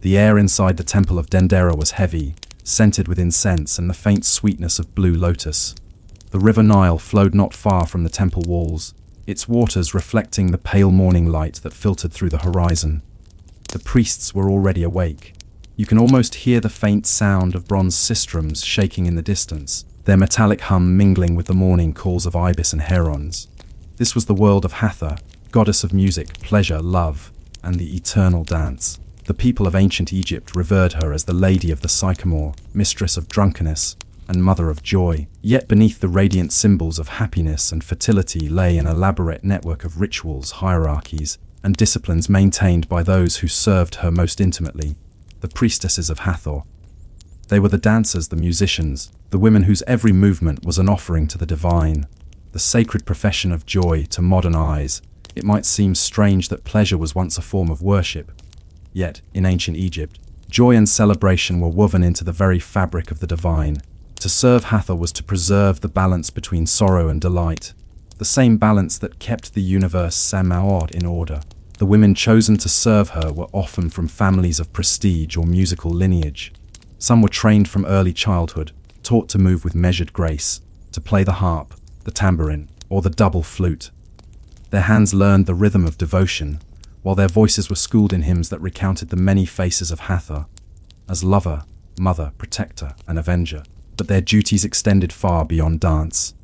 The air inside the temple of Dendera was heavy, scented with incense and the faint sweetness of blue lotus. The river Nile flowed not far from the temple walls, its waters reflecting the pale morning light that filtered through the horizon. The priests were already awake. You can almost hear the faint sound of bronze sistrums shaking in the distance, their metallic hum mingling with the morning calls of ibis and herons. This was the world of Hathor, goddess of music, pleasure, love, and the eternal dance. The people of ancient Egypt revered her as the Lady of the Sycamore, mistress of drunkenness, and mother of joy. Yet beneath the radiant symbols of happiness and fertility lay an elaborate network of rituals, hierarchies, and disciplines maintained by those who served her most intimately, the Priestesses of Hathor. They were the dancers, the musicians, the women whose every movement was an offering to the divine, the sacred profession of joy. To modern eyes, it might seem strange that pleasure was once a form of worship. Yet, in ancient Egypt, joy and celebration were woven into the very fabric of the divine. To serve Hathor was to preserve the balance between sorrow and delight, the same balance that kept the universe Samaod in order. The women chosen to serve her were often from families of prestige or musical lineage. Some were trained from early childhood, taught to move with measured grace, to play the harp, the tambourine, or the double flute. Their hands learned the rhythm of devotion, while their voices were schooled in hymns that recounted the many faces of Hathor, as lover, mother, protector, and avenger. But their duties extended far beyond dance.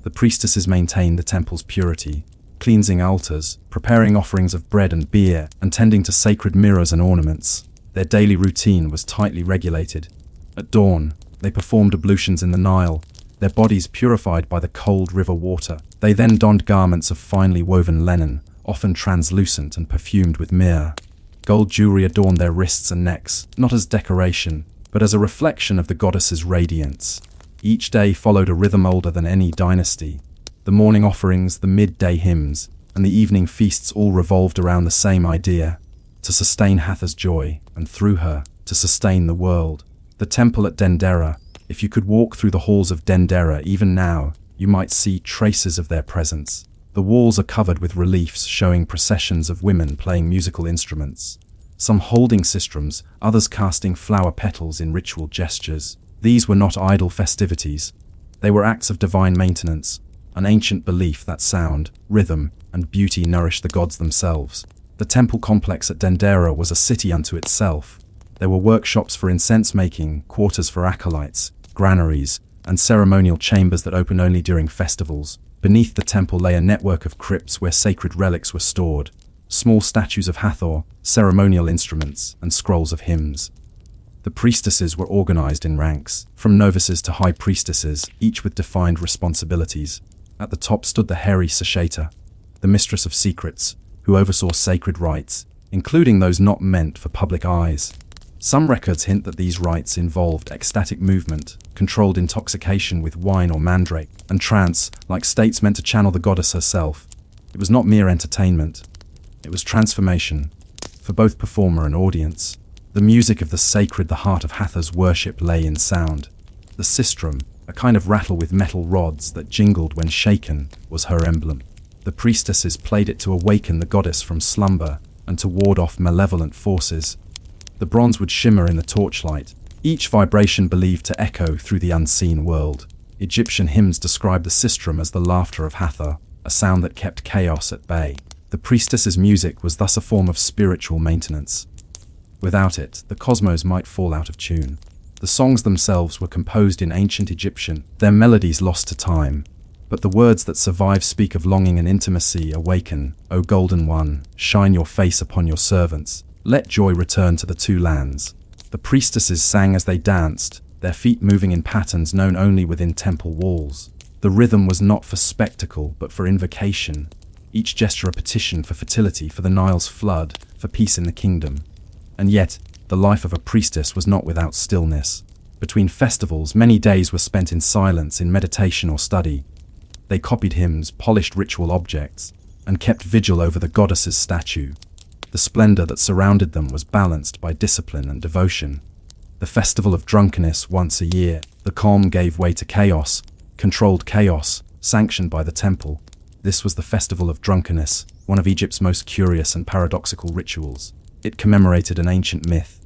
The priestesses maintained the temple's purity, cleansing altars, preparing offerings of bread and beer, and tending to sacred mirrors and ornaments. Their daily routine was tightly regulated. At dawn, they performed ablutions in the Nile, their bodies purified by the cold river water. They then donned garments of finely woven linen, often translucent and perfumed with myrrh. Gold jewelry adorned their wrists and necks, not as decoration, but as a reflection of the goddess's radiance. Each day followed a rhythm older than any dynasty. The morning offerings, the midday hymns, and the evening feasts all revolved around the same idea: to sustain Hathor's joy, and through her, to sustain the world. The temple at Dendera, if you could walk through the halls of Dendera even now, you might see traces of their presence. The walls are covered with reliefs showing processions of women playing musical instruments, some holding sistrums, others casting flower petals in ritual gestures. These were not idle festivities. They were acts of divine maintenance, an ancient belief that sound, rhythm, and beauty nourished the gods themselves. The temple complex at Dendera was a city unto itself. There were workshops for incense making, quarters for acolytes, granaries, and ceremonial chambers that opened only during festivals. Beneath the temple lay a network of crypts where sacred relics were stored, small statues of Hathor, ceremonial instruments, and scrolls of hymns. The priestesses were organized in ranks, from novices to high priestesses, each with defined responsibilities. At the top stood the hairy Sasheta, the mistress of secrets, who oversaw sacred rites, including those not meant for public eyes. Some records hint that these rites involved ecstatic movement, controlled intoxication with wine or mandrake, and trance, like states meant to channel the goddess herself. It was not mere entertainment. It was transformation, for both performer and audience. The music of the sacred, the heart of Hathor's worship, lay in sound. The sistrum, a kind of rattle with metal rods that jingled when shaken, was her emblem. The priestesses played it to awaken the goddess from slumber and to ward off malevolent forces. The bronze would shimmer in the torchlight, each vibration believed to echo through the unseen world. Egyptian hymns described the sistrum as the laughter of Hathor, a sound that kept chaos at bay. The priestess's music was thus a form of spiritual maintenance. Without it, the cosmos might fall out of tune. The songs themselves were composed in ancient Egyptian, their melodies lost to time. But the words that survive speak of longing and intimacy. Awaken, O Golden One, shine your face upon your servants. Let joy return to the two lands. The priestesses sang as they danced, their feet moving in patterns known only within temple walls. The rhythm was not for spectacle, but for invocation. Each gesture a petition for fertility, for the Nile's flood, for peace in the kingdom. And yet, the life of a priestess was not without stillness. Between festivals, many days were spent in silence, in meditation or study. They copied hymns, polished ritual objects, and kept vigil over the goddess's statue. The splendor that surrounded them was balanced by discipline and devotion. The festival of drunkenness once a year, the calm gave way to chaos, controlled chaos, sanctioned by the temple. This was the festival of drunkenness, one of Egypt's most curious and paradoxical rituals. It commemorated an ancient myth,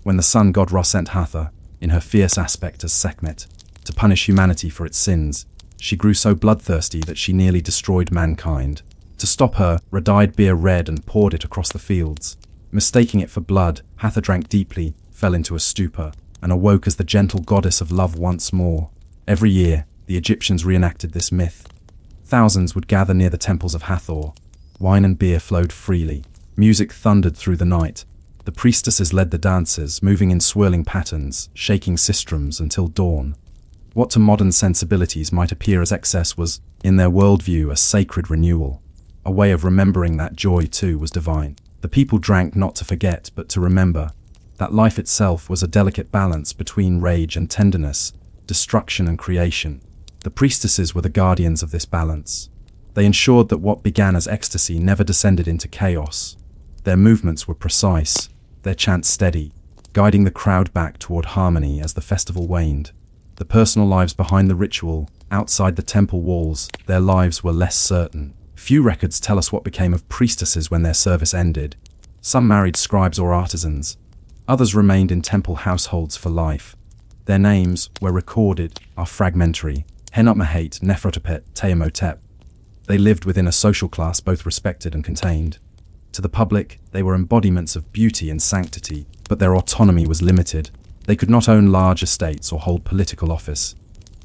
when the sun god Ra sent Hathor, in her fierce aspect as Sekhmet, to punish humanity for its sins, she grew so bloodthirsty that she nearly destroyed mankind. To stop her, Ra dyed beer red and poured it across the fields. Mistaking it for blood, Hathor drank deeply, fell into a stupor, and awoke as the gentle goddess of love once more. Every year, the Egyptians reenacted this myth. Thousands would gather near the temples of Hathor. Wine and beer flowed freely. Music thundered through the night. The priestesses led the dances, moving in swirling patterns, shaking sistrums until dawn. What to modern sensibilities might appear as excess was, in their worldview, a sacred renewal. A way of remembering that joy, too, was divine. The people drank not to forget, but to remember. That life itself was a delicate balance between rage and tenderness, destruction and creation. The priestesses were the guardians of this balance. They ensured that what began as ecstasy never descended into chaos. Their movements were precise, their chants steady, guiding the crowd back toward harmony as the festival waned. The personal lives behind the ritual, outside the temple walls, their lives were less certain. Few records tell us what became of priestesses when their service ended. Some married scribes or artisans. Others remained in temple households for life. Their names, where recorded, are fragmentary. Henut-Mahate, Nefertopet, Teamotep. They lived within a social class both respected and contained. To the public, they were embodiments of beauty and sanctity, but their autonomy was limited. They could not own large estates or hold political office.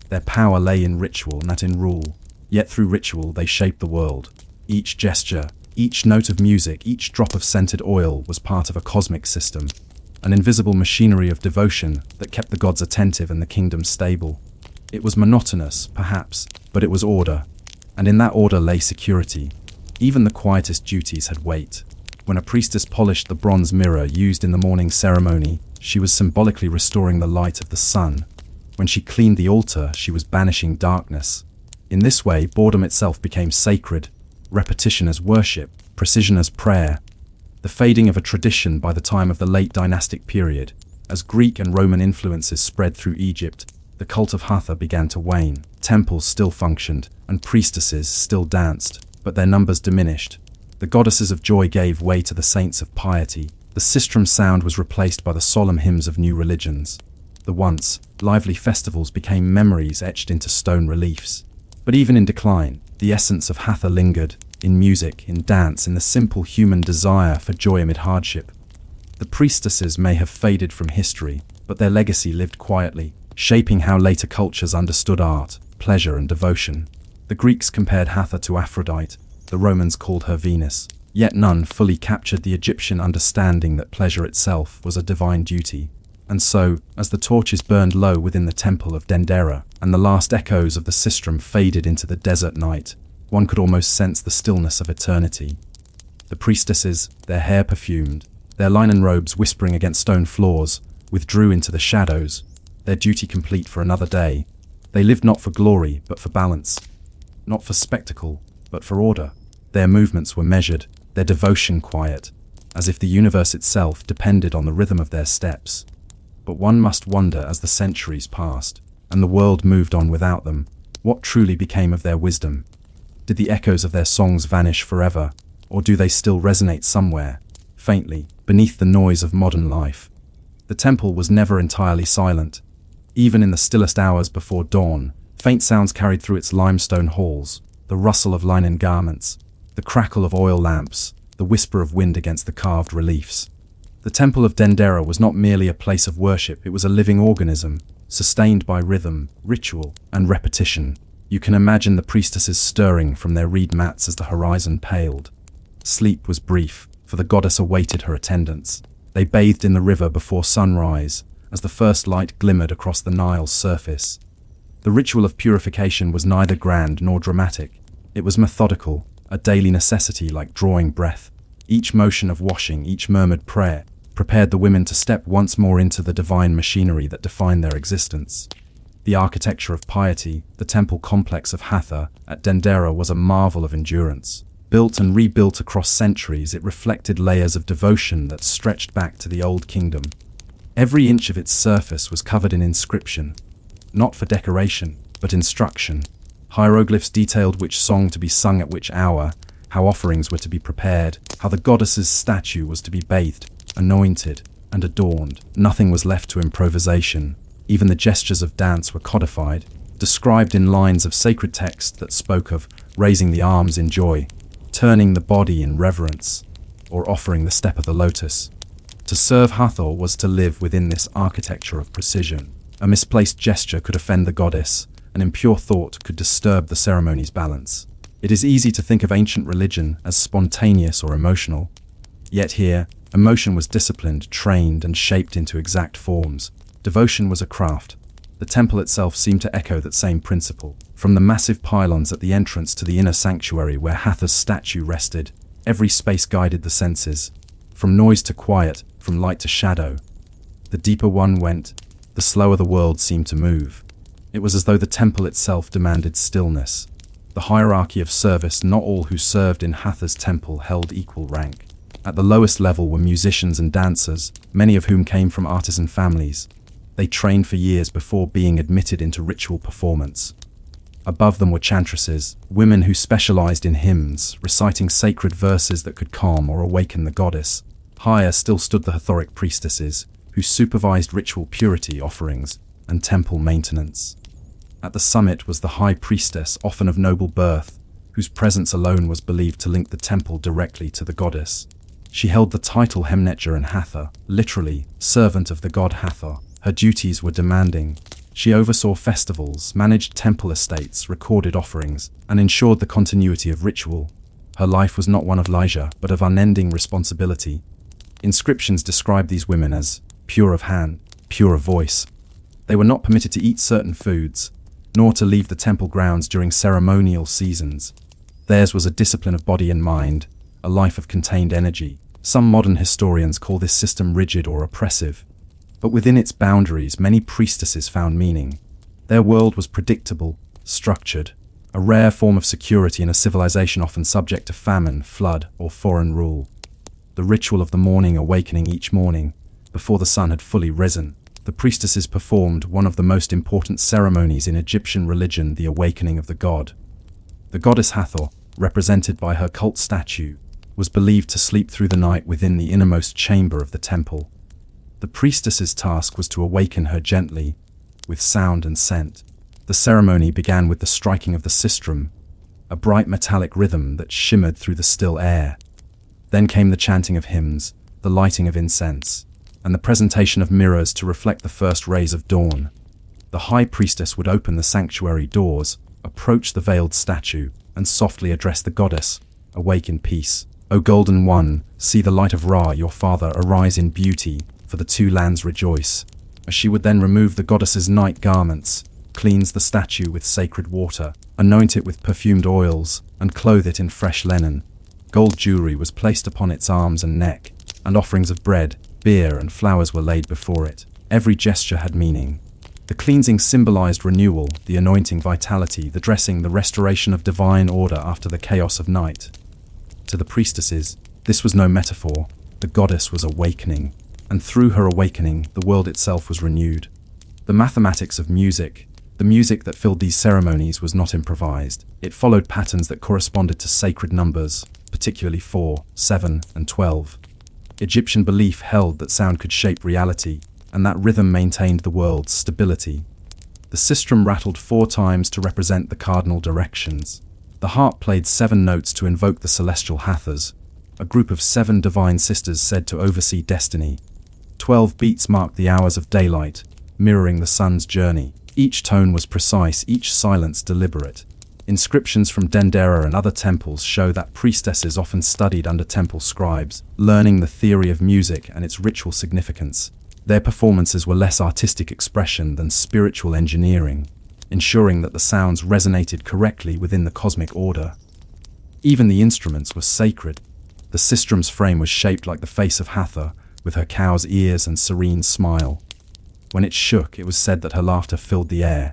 Their power lay in ritual, not in rule. Yet through ritual they shaped the world. Each gesture, each note of music, each drop of scented oil was part of a cosmic system, an invisible machinery of devotion that kept the gods attentive and the kingdom stable. It was monotonous, perhaps, but it was order, and in that order lay security. Even the quietest duties had weight. When a priestess polished the bronze mirror used in the morning ceremony, she was symbolically restoring the light of the sun. When she cleaned the altar, she was banishing darkness. In this way, boredom itself became sacred, repetition as worship, precision as prayer. The fading of a tradition by the time of the late dynastic period, as Greek and Roman influences spread through Egypt, the cult of Hathor began to wane. Temples still functioned, and priestesses still danced, but their numbers diminished. The goddesses of joy gave way to the saints of piety. The sistrum sound was replaced by the solemn hymns of new religions. The once lively festivals became memories etched into stone reliefs. But even in decline, the essence of Hathor lingered, in music, in dance, in the simple human desire for joy amid hardship. The priestesses may have faded from history, but their legacy lived quietly, shaping how later cultures understood art, pleasure, and devotion. The Greeks compared Hathor to Aphrodite, the Romans called her Venus, yet none fully captured the Egyptian understanding that pleasure itself was a divine duty. And so, as the torches burned low within the temple of Dendera, and the last echoes of the sistrum faded into the desert night, one could almost sense the stillness of eternity. The priestesses, their hair perfumed, their linen robes whispering against stone floors, withdrew into the shadows, their duty complete for another day. They lived not for glory, but for balance. Not for spectacle, but for order. Their movements were measured, their devotion quiet, as if the universe itself depended on the rhythm of their steps. But one must wonder, as the centuries passed, and the world moved on without them, what truly became of their wisdom. Did the echoes of their songs vanish forever, or do they still resonate somewhere, faintly, beneath the noise of modern life? The temple was never entirely silent. Even in the stillest hours before dawn, faint sounds carried through its limestone halls, the rustle of linen garments, the crackle of oil lamps, the whisper of wind against the carved reliefs. The temple of Dendera was not merely a place of worship, it was a living organism, sustained by rhythm, ritual, and repetition. You can imagine the priestesses stirring from their reed mats as the horizon paled. Sleep was brief, for the goddess awaited her attendants. They bathed in the river before sunrise, as the first light glimmered across the Nile's surface. The ritual of purification was neither grand nor dramatic. It was methodical, a daily necessity like drawing breath. Each motion of washing, each murmured prayer, prepared the women to step once more into the divine machinery that defined their existence. The architecture of piety, the temple complex of Hathor at Dendera, was a marvel of endurance. Built and rebuilt across centuries, it reflected layers of devotion that stretched back to the Old Kingdom. Every inch of its surface was covered in inscription, not for decoration, but instruction. Hieroglyphs detailed which song to be sung at which hour, how offerings were to be prepared, how the goddess's statue was to be bathed, anointed, and adorned. Nothing was left to improvisation. Even the gestures of dance were codified, described in lines of sacred text that spoke of raising the arms in joy, turning the body in reverence, or offering the step of the lotus. To serve Hathor was to live within this architecture of precision. A misplaced gesture could offend the goddess, an impure thought could disturb the ceremony's balance. It is easy to think of ancient religion as spontaneous or emotional. Yet here, emotion was disciplined, trained, and shaped into exact forms. Devotion was a craft. The temple itself seemed to echo that same principle. From the massive pylons at the entrance to the inner sanctuary where Hathor's statue rested, every space guided the senses. From noise to quiet, from light to shadow. The deeper one went, the slower the world seemed to move. It was as though the temple itself demanded stillness. The hierarchy of service, not all who served in Hathor's temple held equal rank. At the lowest level were musicians and dancers, many of whom came from artisan families. They trained for years before being admitted into ritual performance. Above them were chantresses, women who specialized in hymns, reciting sacred verses that could calm or awaken the goddess. Higher still stood the Hathoric priestesses, who supervised ritual purity offerings and temple maintenance. At the summit was the high priestess, often of noble birth, whose presence alone was believed to link the temple directly to the goddess. She held the title Hemnetjer in Hathor, literally, servant of the god Hathor. Her duties were demanding. She oversaw festivals, managed temple estates, recorded offerings, and ensured the continuity of ritual. Her life was not one of leisure, but of unending responsibility. Inscriptions describe these women as pure of hand, pure of voice. They were not permitted to eat certain foods, nor to leave the temple grounds during ceremonial seasons. Theirs was a discipline of body and mind, a life of contained energy. Some modern historians call this system rigid or oppressive, but within its boundaries many priestesses found meaning. Their world was predictable, structured, a rare form of security in a civilization often subject to famine, flood, or foreign rule. The ritual of the morning awakening each morning, before the sun had fully risen, the priestesses performed one of the most important ceremonies in Egyptian religion, the awakening of the god. The goddess Hathor, represented by her cult statue, was believed to sleep through the night within the innermost chamber of the temple. The priestess's task was to awaken her gently, with sound and scent. The ceremony began with the striking of the sistrum, a bright metallic rhythm that shimmered through the still air. Then came the chanting of hymns, the lighting of incense, and the presentation of mirrors to reflect the first rays of dawn. The high priestess would open the sanctuary doors, approach the veiled statue, and softly address the goddess, "Awake in peace. O Golden One, see the light of Ra, your father, arise in beauty, for the two lands rejoice." As she would then remove the goddess's night garments, cleanse the statue with sacred water, anoint it with perfumed oils, and clothe it in fresh linen. Gold jewelry was placed upon its arms and neck, and offerings of bread, beer, and flowers were laid before it. Every gesture had meaning. The cleansing symbolized renewal, the anointing vitality, the dressing the restoration of divine order after the chaos of night. To the priestesses, this was no metaphor. The goddess was awakening, and through her awakening, the world itself was renewed. The mathematics of music, the music that filled these ceremonies, was not improvised. It followed patterns that corresponded to sacred numbers, particularly 4, 7, and 12. Egyptian belief held that sound could shape reality, and that rhythm maintained the world's stability. The sistrum rattled 4 times to represent the cardinal directions. The harp played 7 notes to invoke the celestial Hathors, a group of 7 divine sisters said to oversee destiny. 12 beats marked the hours of daylight, mirroring the sun's journey. Each tone was precise, each silence deliberate. Inscriptions from Dendera and other temples show that priestesses often studied under temple scribes, learning the theory of music and its ritual significance. Their performances were less artistic expression than spiritual engineering, ensuring that the sounds resonated correctly within the cosmic order. Even the instruments were sacred. The sistrum's frame was shaped like the face of Hathor, with her cow's ears and serene smile. When it shook, it was said that her laughter filled the air.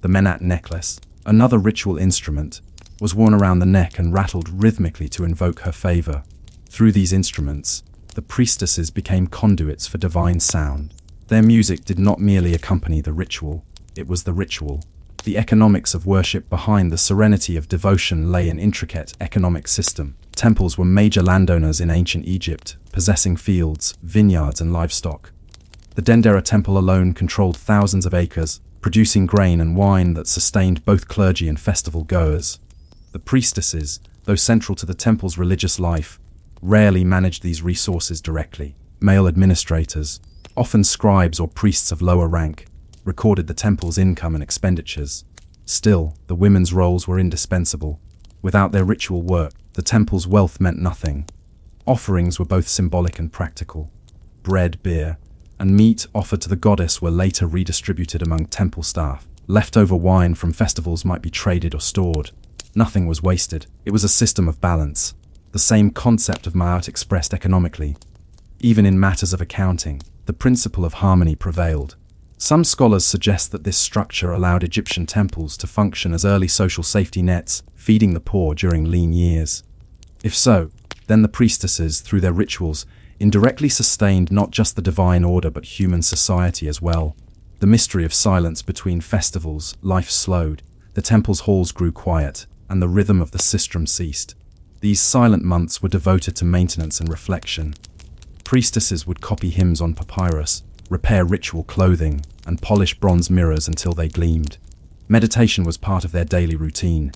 The menat necklace, another ritual instrument, was worn around the neck and rattled rhythmically to invoke her favor. Through these instruments, the priestesses became conduits for divine sound. Their music did not merely accompany the ritual, it was the ritual. The economics of worship behind the serenity of devotion lay in an intricate economic system. Temples were major landowners in ancient Egypt, possessing fields, vineyards, and livestock. The Dendera temple alone controlled thousands of acres, producing grain and wine that sustained both clergy and festival goers. The priestesses, though central to the temple's religious life, rarely managed these resources directly. Male administrators, often scribes or priests of lower rank, recorded the temple's income and expenditures. Still, the women's roles were indispensable. Without their ritual work, the temple's wealth meant nothing. Offerings were both symbolic and practical. Bread, beer, and meat offered to the goddess were later redistributed among temple staff. Leftover wine from festivals might be traded or stored. Nothing was wasted. It was a system of balance, the same concept of Ma'at expressed economically. Even in matters of accounting, the principle of harmony prevailed. Some scholars suggest that this structure allowed Egyptian temples to function as early social safety nets, feeding the poor during lean years. If so, then the priestesses, through their rituals, indirectly sustained not just the divine order but human society as well. The mystery of silence between festivals, life slowed, the temple's halls grew quiet, and the rhythm of the sistrum ceased. These silent months were devoted to maintenance and reflection. Priestesses would copy hymns on papyrus, repair ritual clothing, and polish bronze mirrors until they gleamed. Meditation was part of their daily routine.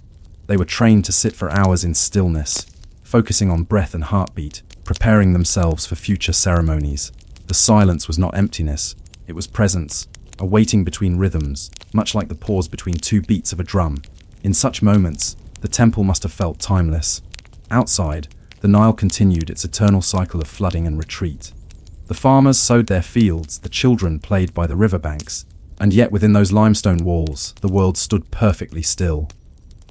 They were trained to sit for hours in stillness, focusing on breath and heartbeat, preparing themselves for future ceremonies. The silence was not emptiness, it was presence, a waiting between rhythms, much like the pause between two beats of a drum. In such moments, the temple must have felt timeless. Outside, the Nile continued its eternal cycle of flooding and retreat. The farmers sowed their fields, the children played by the riverbanks, and yet within those limestone walls, the world stood perfectly still.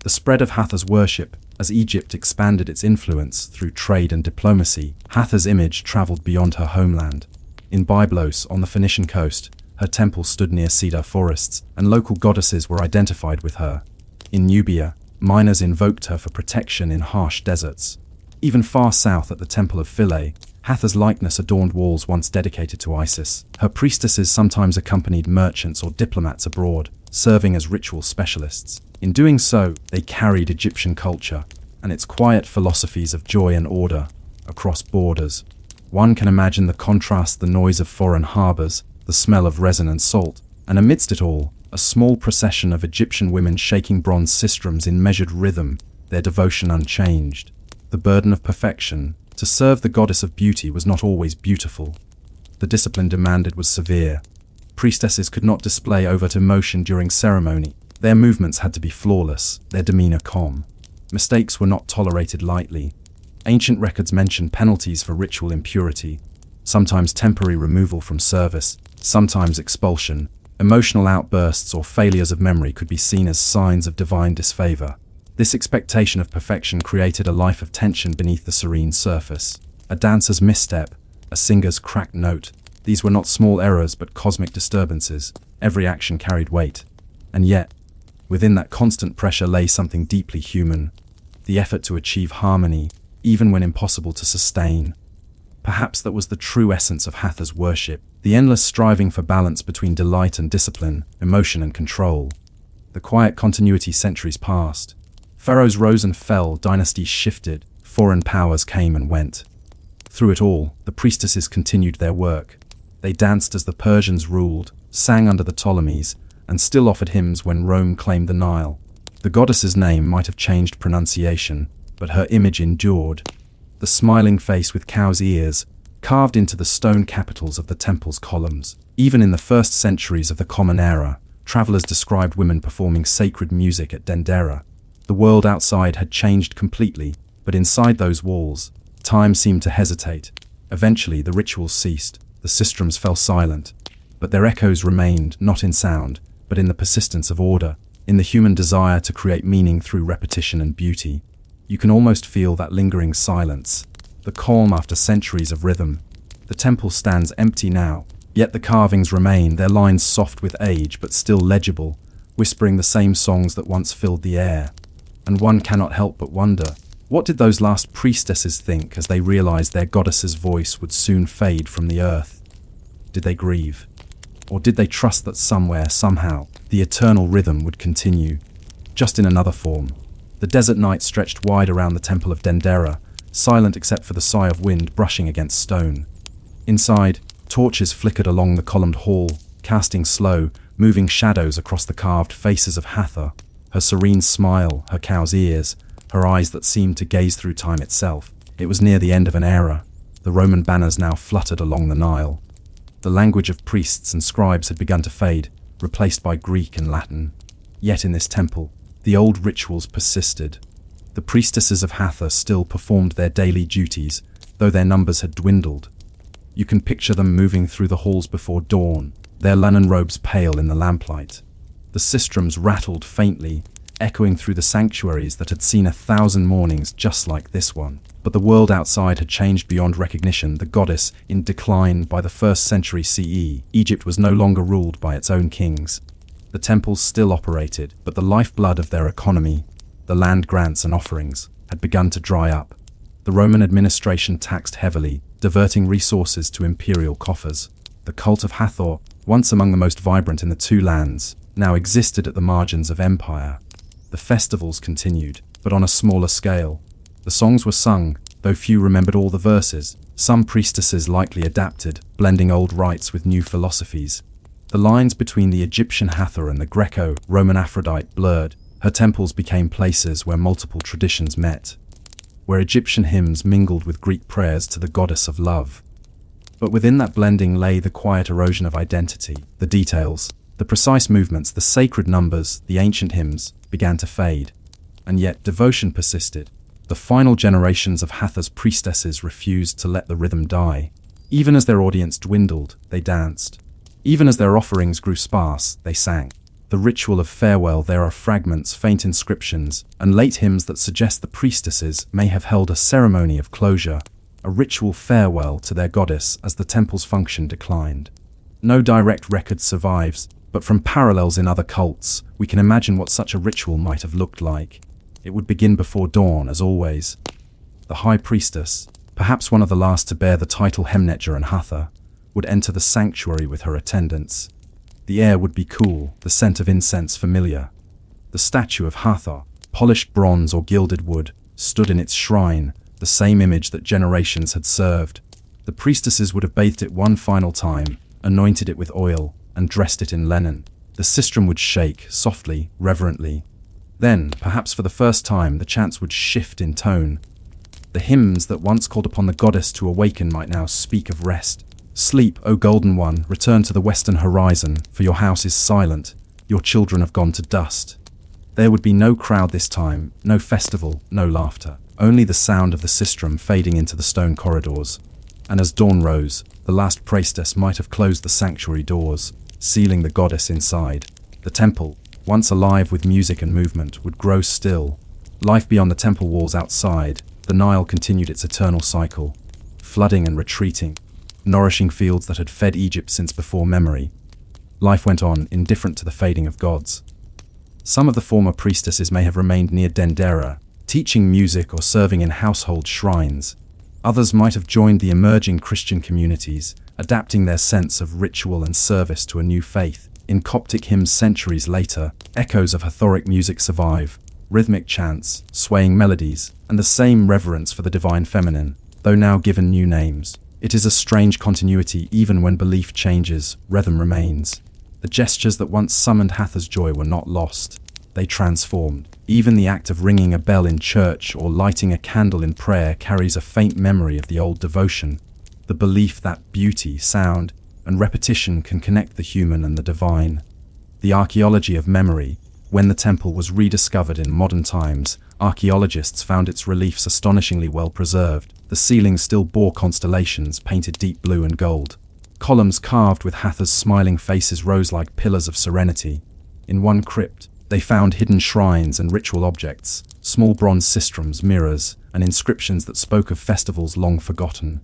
The spread of Hathor's worship, as Egypt expanded its influence through trade and diplomacy, Hathor's image traveled beyond her homeland. In Byblos, on the Phoenician coast, her temple stood near cedar forests, and local goddesses were identified with her. In Nubia, miners invoked her for protection in harsh deserts. Even far south at the Temple of Philae, Hathor's likeness adorned walls once dedicated to Isis. Her priestesses sometimes accompanied merchants or diplomats abroad, serving as ritual specialists. In doing so, they carried Egyptian culture and its quiet philosophies of joy and order across borders. One can imagine the contrast: the noise of foreign harbors, the smell of resin and salt, and amidst it all, a small procession of Egyptian women shaking bronze sistrums in measured rhythm, their devotion unchanged. The burden of perfection, to serve the goddess of beauty, was not always beautiful. The discipline demanded was severe. Priestesses could not display overt emotion during ceremony. Their movements had to be flawless, their demeanor calm. Mistakes were not tolerated lightly. Ancient records mention penalties for ritual impurity, sometimes temporary removal from service, sometimes expulsion. Emotional outbursts or failures of memory could be seen as signs of divine disfavor. This expectation of perfection created a life of tension beneath the serene surface. A dancer's misstep, a singer's cracked note, these were not small errors but cosmic disturbances. Every action carried weight. And yet, within that constant pressure lay something deeply human, the effort to achieve harmony, even when impossible to sustain. Perhaps that was the true essence of Hathor's worship, the endless striving for balance between delight and discipline, emotion and control. The quiet continuity centuries passed. Pharaohs rose and fell, dynasties shifted, foreign powers came and went. Through it all, the priestesses continued their work. They danced as the Persians ruled, sang under the Ptolemies, and still offered hymns when Rome claimed the Nile. The goddess's name might have changed pronunciation, but her image endured. The smiling face with cow's ears, carved into the stone capitals of the temple's columns. Even in the first centuries of the Common Era, travelers described women performing sacred music at Dendera. The world outside had changed completely, but inside those walls, time seemed to hesitate. Eventually, the rituals ceased, the sistrums fell silent, but their echoes remained, not in sound, but in the persistence of order, in the human desire to create meaning through repetition and beauty. You can almost feel that lingering silence, the calm after centuries of rhythm. The temple stands empty now, yet the carvings remain, their lines soft with age but still legible, whispering the same songs that once filled the air. And one cannot help but wonder, what did those last priestesses think as they realized their goddess's voice would soon fade from the earth? Did they grieve? Or did they trust that somewhere, somehow, the eternal rhythm would continue, just in another form? The desert night stretched wide around the temple of Dendera, silent except for the sigh of wind brushing against stone. Inside, torches flickered along the columned hall, casting slow, moving shadows across the carved faces of Hathor, her serene smile, her cow's ears, her eyes that seemed to gaze through time itself. It was near the end of an era. The Roman banners now fluttered along the Nile. The language of priests and scribes had begun to fade, replaced by Greek and Latin. Yet in this temple, the old rituals persisted. The priestesses of Hathor still performed their daily duties, though their numbers had dwindled. You can picture them moving through the halls before dawn, their linen robes pale in the lamplight. The sistrums rattled faintly, echoing through the sanctuaries that had seen 1,000 mornings just like this one. But the world outside had changed beyond recognition. The goddess, in decline by the 1st century CE, Egypt was no longer ruled by its own kings. The temples still operated, but the lifeblood of their economy, the land grants and offerings, had begun to dry up. The Roman administration taxed heavily, diverting resources to imperial coffers. The cult of Hathor, once among the most vibrant in the two lands, now existed at the margins of empire. The festivals continued, but on a smaller scale. The songs were sung, though few remembered all the verses. Some priestesses likely adapted, blending old rites with new philosophies. The lines between the Egyptian Hathor and the Greco-Roman Aphrodite blurred. Her temples became places where multiple traditions met, where Egyptian hymns mingled with Greek prayers to the goddess of love. But within that blending lay the quiet erosion of identity. The details, the precise movements, the sacred numbers, the ancient hymns, began to fade. And yet devotion persisted. The final generations of Hathor's priestesses refused to let the rhythm die. Even as their audience dwindled, they danced. Even as their offerings grew sparse, they sang. The ritual of farewell, there are fragments, faint inscriptions, and late hymns that suggest the priestesses may have held a ceremony of closure, a ritual farewell to their goddess as the temple's function declined. No direct record survives, but from parallels in other cults, we can imagine what such a ritual might have looked like. It would begin before dawn, as always. The high priestess, perhaps one of the last to bear the title Hemnetjer and Hathor, would enter the sanctuary with her attendants. The air would be cool, the scent of incense familiar. The statue of Hathor, polished bronze or gilded wood, stood in its shrine, the same image that generations had served. The priestesses would have bathed it one final time, anointed it with oil, and dressed it in linen. The sistrum would shake, softly, reverently. Then, perhaps for the first time, the chants would shift in tone. The hymns that once called upon the goddess to awaken might now speak of rest. Sleep, O golden one, return to the western horizon, for your house is silent, your children have gone to dust. There would be no crowd this time, no festival, no laughter, only the sound of the sistrum fading into the stone corridors. And as dawn rose, the last priestess might have closed the sanctuary doors, sealing the goddess inside. The temple, once alive with music and movement, would grow still. Life beyond the temple walls outside, the Nile continued its eternal cycle, flooding and retreating, nourishing fields that had fed Egypt since before memory. Life went on, indifferent to the fading of gods. Some of the former priestesses may have remained near Dendera, teaching music or serving in household shrines. Others might have joined the emerging Christian communities, adapting their sense of ritual and service to a new faith. In Coptic hymns centuries later, echoes of Hathoric music survive, rhythmic chants, swaying melodies, and the same reverence for the divine feminine, though now given new names. It is a strange continuity. Even when belief changes, rhythm remains. The gestures that once summoned Hathor's joy were not lost. They transformed. Even the act of ringing a bell in church or lighting a candle in prayer carries a faint memory of the old devotion, the belief that beauty, sound, and repetition can connect the human and the divine. The archaeology of memory. When the temple was rediscovered in modern times, archaeologists found its reliefs astonishingly well preserved. The ceilings still bore constellations painted deep blue and gold. Columns carved with Hathor's smiling faces rose like pillars of serenity. In one crypt, they found hidden shrines and ritual objects, small bronze sistrums, mirrors, and inscriptions that spoke of festivals long forgotten.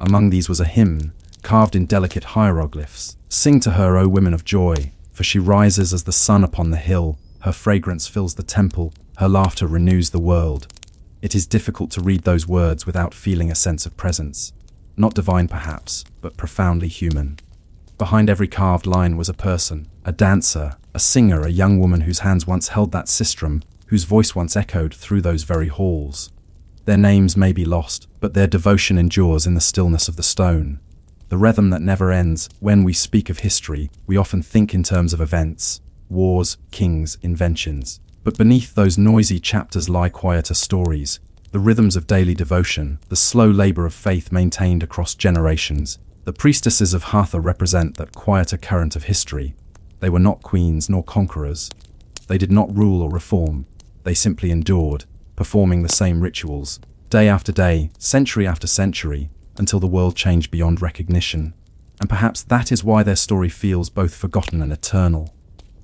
Among these was a hymn, carved in delicate hieroglyphs. Sing to her, O women of joy, for she rises as the sun upon the hill. Her fragrance fills the temple, her laughter renews the world. It is difficult to read those words without feeling a sense of presence. Not divine perhaps, but profoundly human. Behind every carved line was a person, a dancer, a singer, a young woman whose hands once held that sistrum, whose voice once echoed through those very halls. Their names may be lost, but their devotion endures in the stillness of the stone. The rhythm that never ends. When we speak of history, we often think in terms of events, wars, kings, inventions. But beneath those noisy chapters lie quieter stories, the rhythms of daily devotion, the slow labor of faith maintained across generations. The priestesses of Hathor represent that quieter current of history. They were not queens nor conquerors. They did not rule or reform. They simply endured, performing the same rituals, day after day, century after century, until the world changed beyond recognition. And perhaps that is why their story feels both forgotten and eternal.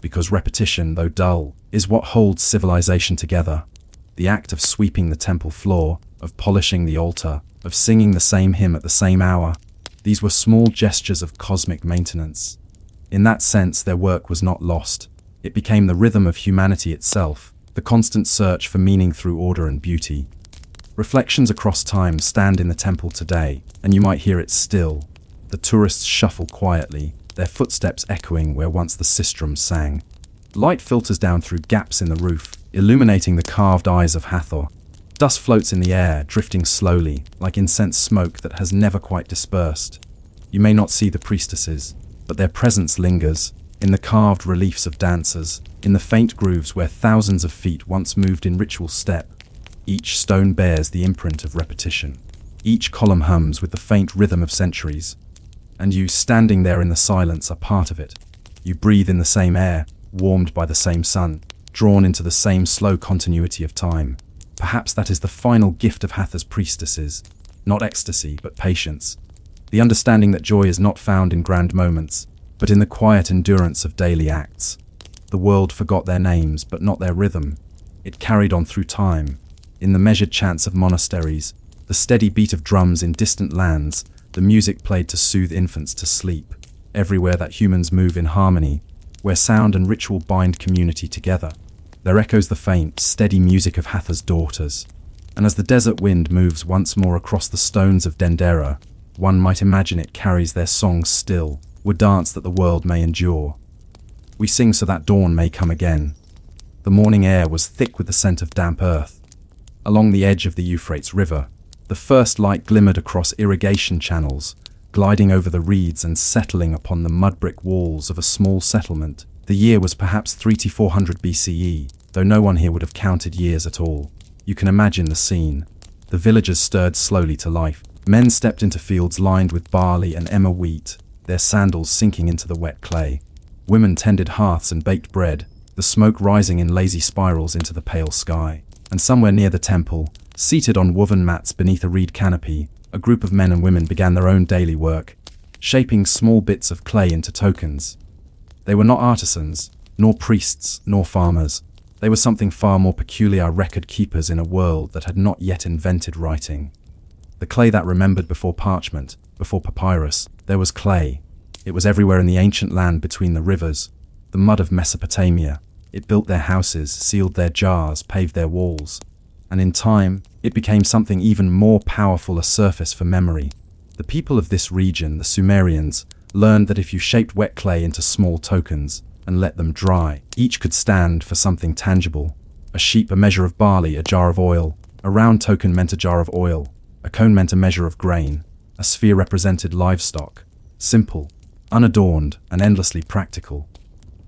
Because repetition, though dull, is what holds civilization together. The act of sweeping the temple floor, of polishing the altar, of singing the same hymn at the same hour, these were small gestures of cosmic maintenance. In that sense, their work was not lost. It became the rhythm of humanity itself, the constant search for meaning through order and beauty. Reflections across time stand in the temple today, and you might hear it still. The tourists shuffle quietly, their footsteps echoing where once the sistrums sang. Light filters down through gaps in the roof, illuminating the carved eyes of Hathor. Dust floats in the air, drifting slowly, like incense smoke that has never quite dispersed. You may not see the priestesses, but their presence lingers, in the carved reliefs of dancers, in the faint grooves where thousands of feet once moved in ritual step. Each stone bears the imprint of repetition. Each column hums with the faint rhythm of centuries. And you, standing there in the silence, are part of it. You breathe in the same air, warmed by the same sun, drawn into the same slow continuity of time. Perhaps that is the final gift of Hathor's priestesses. Not ecstasy, but patience. The understanding that joy is not found in grand moments, but in the quiet endurance of daily acts. The world forgot their names, but not their rhythm. It carried on through time. In the measured chants of monasteries, the steady beat of drums in distant lands, the music played to soothe infants to sleep. Everywhere that humans move in harmony, where sound and ritual bind community together, there echoes the faint, steady music of Hathor's daughters. And as the desert wind moves once more across the stones of Dendera, one might imagine it carries their songs still, a dance that the world may endure. We sing so that dawn may come again. The morning air was thick with the scent of damp earth. Along the edge of the Euphrates River, the first light glimmered across irrigation channels, gliding over the reeds and settling upon the mud brick walls of a small settlement. The year was perhaps 300–400 BCE, though no one here would have counted years at all. You can imagine the scene. The villagers stirred slowly to life. Men stepped into fields lined with barley and emmer wheat, their sandals sinking into the wet clay. Women tended hearths and baked bread, the smoke rising in lazy spirals into the pale sky. And somewhere near the temple, seated on woven mats beneath a reed canopy, a group of men and women began their own daily work, shaping small bits of clay into tokens. They were not artisans, nor priests, nor farmers. They were something far more peculiar, record keepers in a world that had not yet invented writing. The clay that remembered before parchment, before papyrus, there was clay. It was everywhere in the ancient land between the rivers, the mud of Mesopotamia. It built their houses, sealed their jars, paved their walls. And in time, it became something even more powerful, a surface for memory. The people of this region, the Sumerians, learned that if you shaped wet clay into small tokens and let them dry, each could stand for something tangible. A sheep, a measure of barley, a jar of oil. A round token meant a jar of oil. A cone meant a measure of grain. A sphere represented livestock. Simple, unadorned, and endlessly practical.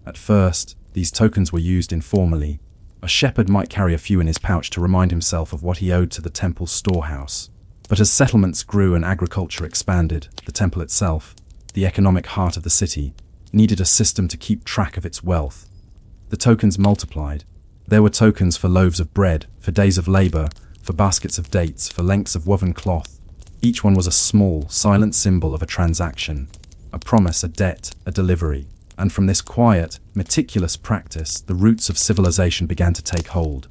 At first, these tokens were used informally. A shepherd might carry a few in his pouch to remind himself of what he owed to the temple's storehouse. But as settlements grew and agriculture expanded, the temple itself, the economic heart of the city, needed a system to keep track of its wealth. The tokens multiplied. There were tokens for loaves of bread, for days of labor, for baskets of dates, for lengths of woven cloth. Each one was a small, silent symbol of a transaction, a promise, a debt, a delivery. And from this quiet, meticulous practice, the roots of civilization began to take hold.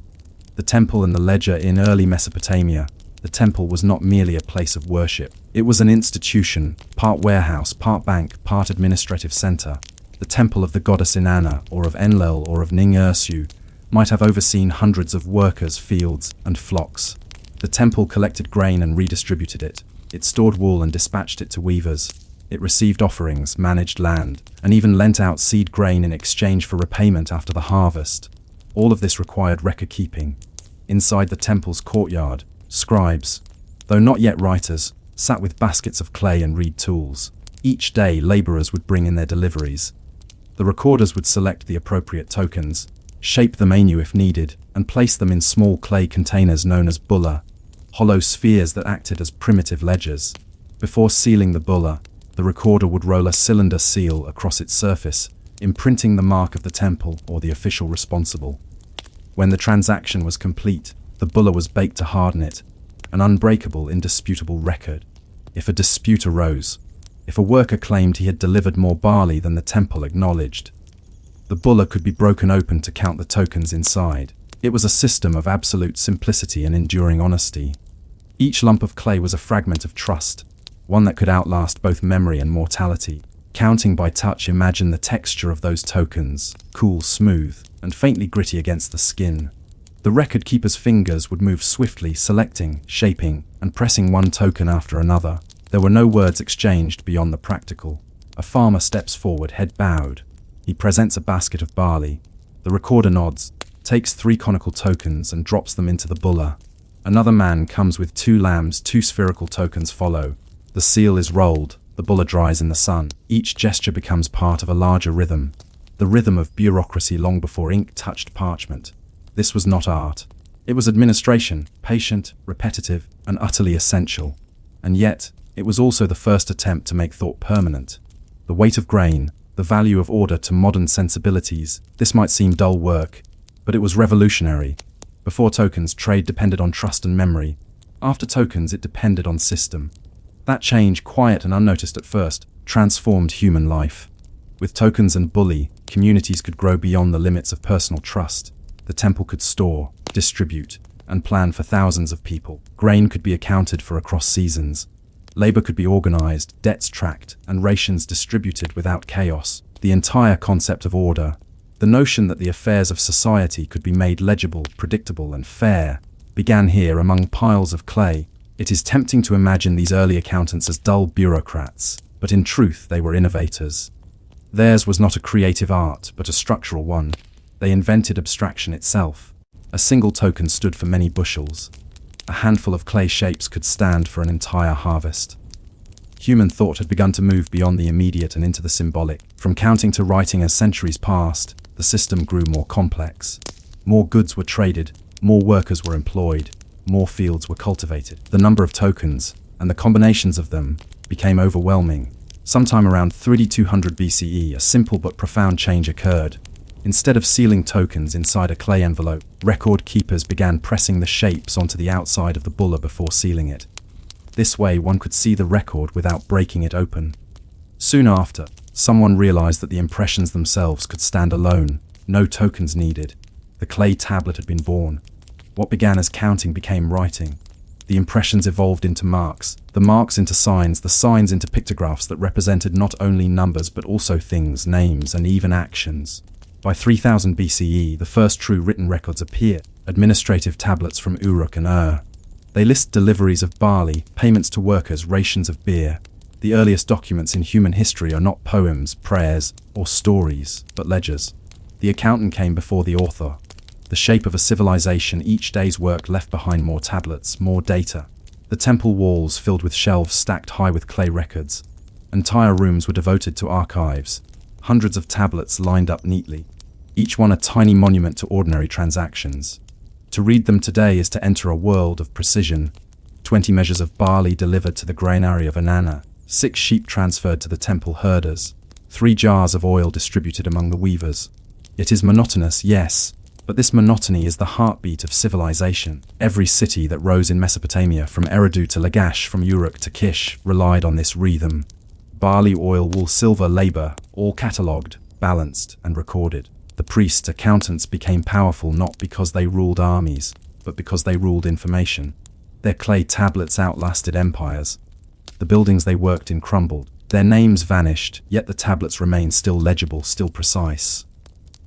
The temple and the ledger in early Mesopotamia. The temple was not merely a place of worship. It was an institution, part warehouse, part bank, part administrative center. The temple of the goddess Inanna, or of Enlil, or of Ning-Ursu, might have overseen hundreds of workers, fields, and flocks. The temple collected grain and redistributed it. It stored wool and dispatched it to weavers. It received offerings, managed land, and even lent out seed grain in exchange for repayment after the harvest. All of this required record-keeping. Inside the temple's courtyard, Scribes, though not yet writers, sat with baskets of clay and reed tools. Each day, laborers would bring in their deliveries. The recorders would select the appropriate tokens, shape the menu if needed, and place them in small clay containers known as bulla, hollow spheres that acted as primitive ledgers. Before sealing the bulla, the recorder would roll a cylinder seal across its surface, imprinting the mark of the temple or the official responsible. When the transaction was complete, the bulla was baked to harden it, an unbreakable, indisputable record. If a dispute arose, if a worker claimed he had delivered more barley than the temple acknowledged, the bulla could be broken open to count the tokens inside. It was a system of absolute simplicity and enduring honesty. Each lump of clay was a fragment of trust, one that could outlast both memory and mortality. Counting by touch, imagine the texture of those tokens, cool, smooth, and faintly gritty against the skin. The record keeper's fingers would move swiftly, selecting, shaping, and pressing one token after another. There were no words exchanged beyond the practical. A farmer steps forward, head bowed. He presents a basket of barley. The recorder nods, takes 3 conical tokens and drops them into the bulla. Another man comes with 2 lambs, 2 spherical tokens follow. The seal is rolled, the bulla dries in the sun. Each gesture becomes part of a larger rhythm, the rhythm of bureaucracy long before ink touched parchment. This was not art. It was administration, patient, repetitive, and utterly essential. And yet, it was also the first attempt to make thought permanent. The weight of grain, the value of order to modern sensibilities. This might seem dull work, but it was revolutionary. Before tokens, trade depended on trust and memory. After tokens, it depended on system. That change, quiet and unnoticed at first, transformed human life. With tokens and bully, communities could grow beyond the limits of personal trust. The temple could store, distribute, and plan for thousands of people. Grain could be accounted for across seasons. Labor could be organized, debts tracked, and rations distributed without chaos. The entire concept of order, the notion that the affairs of society could be made legible, predictable, and fair, began here among piles of clay. It is tempting to imagine these early accountants as dull bureaucrats, but in truth they were innovators. Theirs was not a creative art, but a structural one. They invented abstraction itself. A single token stood for many bushels. A handful of clay shapes could stand for an entire harvest. Human thought had begun to move beyond the immediate and into the symbolic. From counting to writing as centuries passed, the system grew more complex. More goods were traded, more workers were employed, more fields were cultivated. The number of tokens, and the combinations of them, became overwhelming. Sometime around 3200 BCE, a simple but profound change occurred. Instead of sealing tokens inside a clay envelope, record keepers began pressing the shapes onto the outside of the bulla before sealing it. This way, one could see the record without breaking it open. Soon after, someone realized that the impressions themselves could stand alone, no tokens needed. The clay tablet had been born. What began as counting became writing. The impressions evolved into marks, the marks into signs, the signs into pictographs that represented not only numbers but also things, names, and even actions. By 3000 BCE, the first true written records appear, administrative tablets from Uruk and Ur. They list deliveries of barley, payments to workers, rations of beer. The earliest documents in human history are not poems, prayers, or stories, but ledgers. The accountant came before the author. The shape of a civilization, each day's work left behind more tablets, more data. The temple walls filled with shelves stacked high with clay records. Entire rooms were devoted to archives. Hundreds of tablets lined up neatly, each one a tiny monument to ordinary transactions. To read them today is to enter a world of precision. 20 measures of barley delivered to the granary of Inanna, 6 sheep transferred to the temple herders, 3 jars of oil distributed among the weavers. It is monotonous, yes, but this monotony is the heartbeat of civilization. Every city that rose in Mesopotamia, from Eridu to Lagash, from Uruk to Kish, relied on this rhythm. Barley, oil, wool, silver, labor, all catalogued, balanced, and recorded. The priests, accountants became powerful not because they ruled armies, but because they ruled information. Their clay tablets outlasted empires. The buildings they worked in crumbled. Their names vanished, yet the tablets remained still legible, still precise.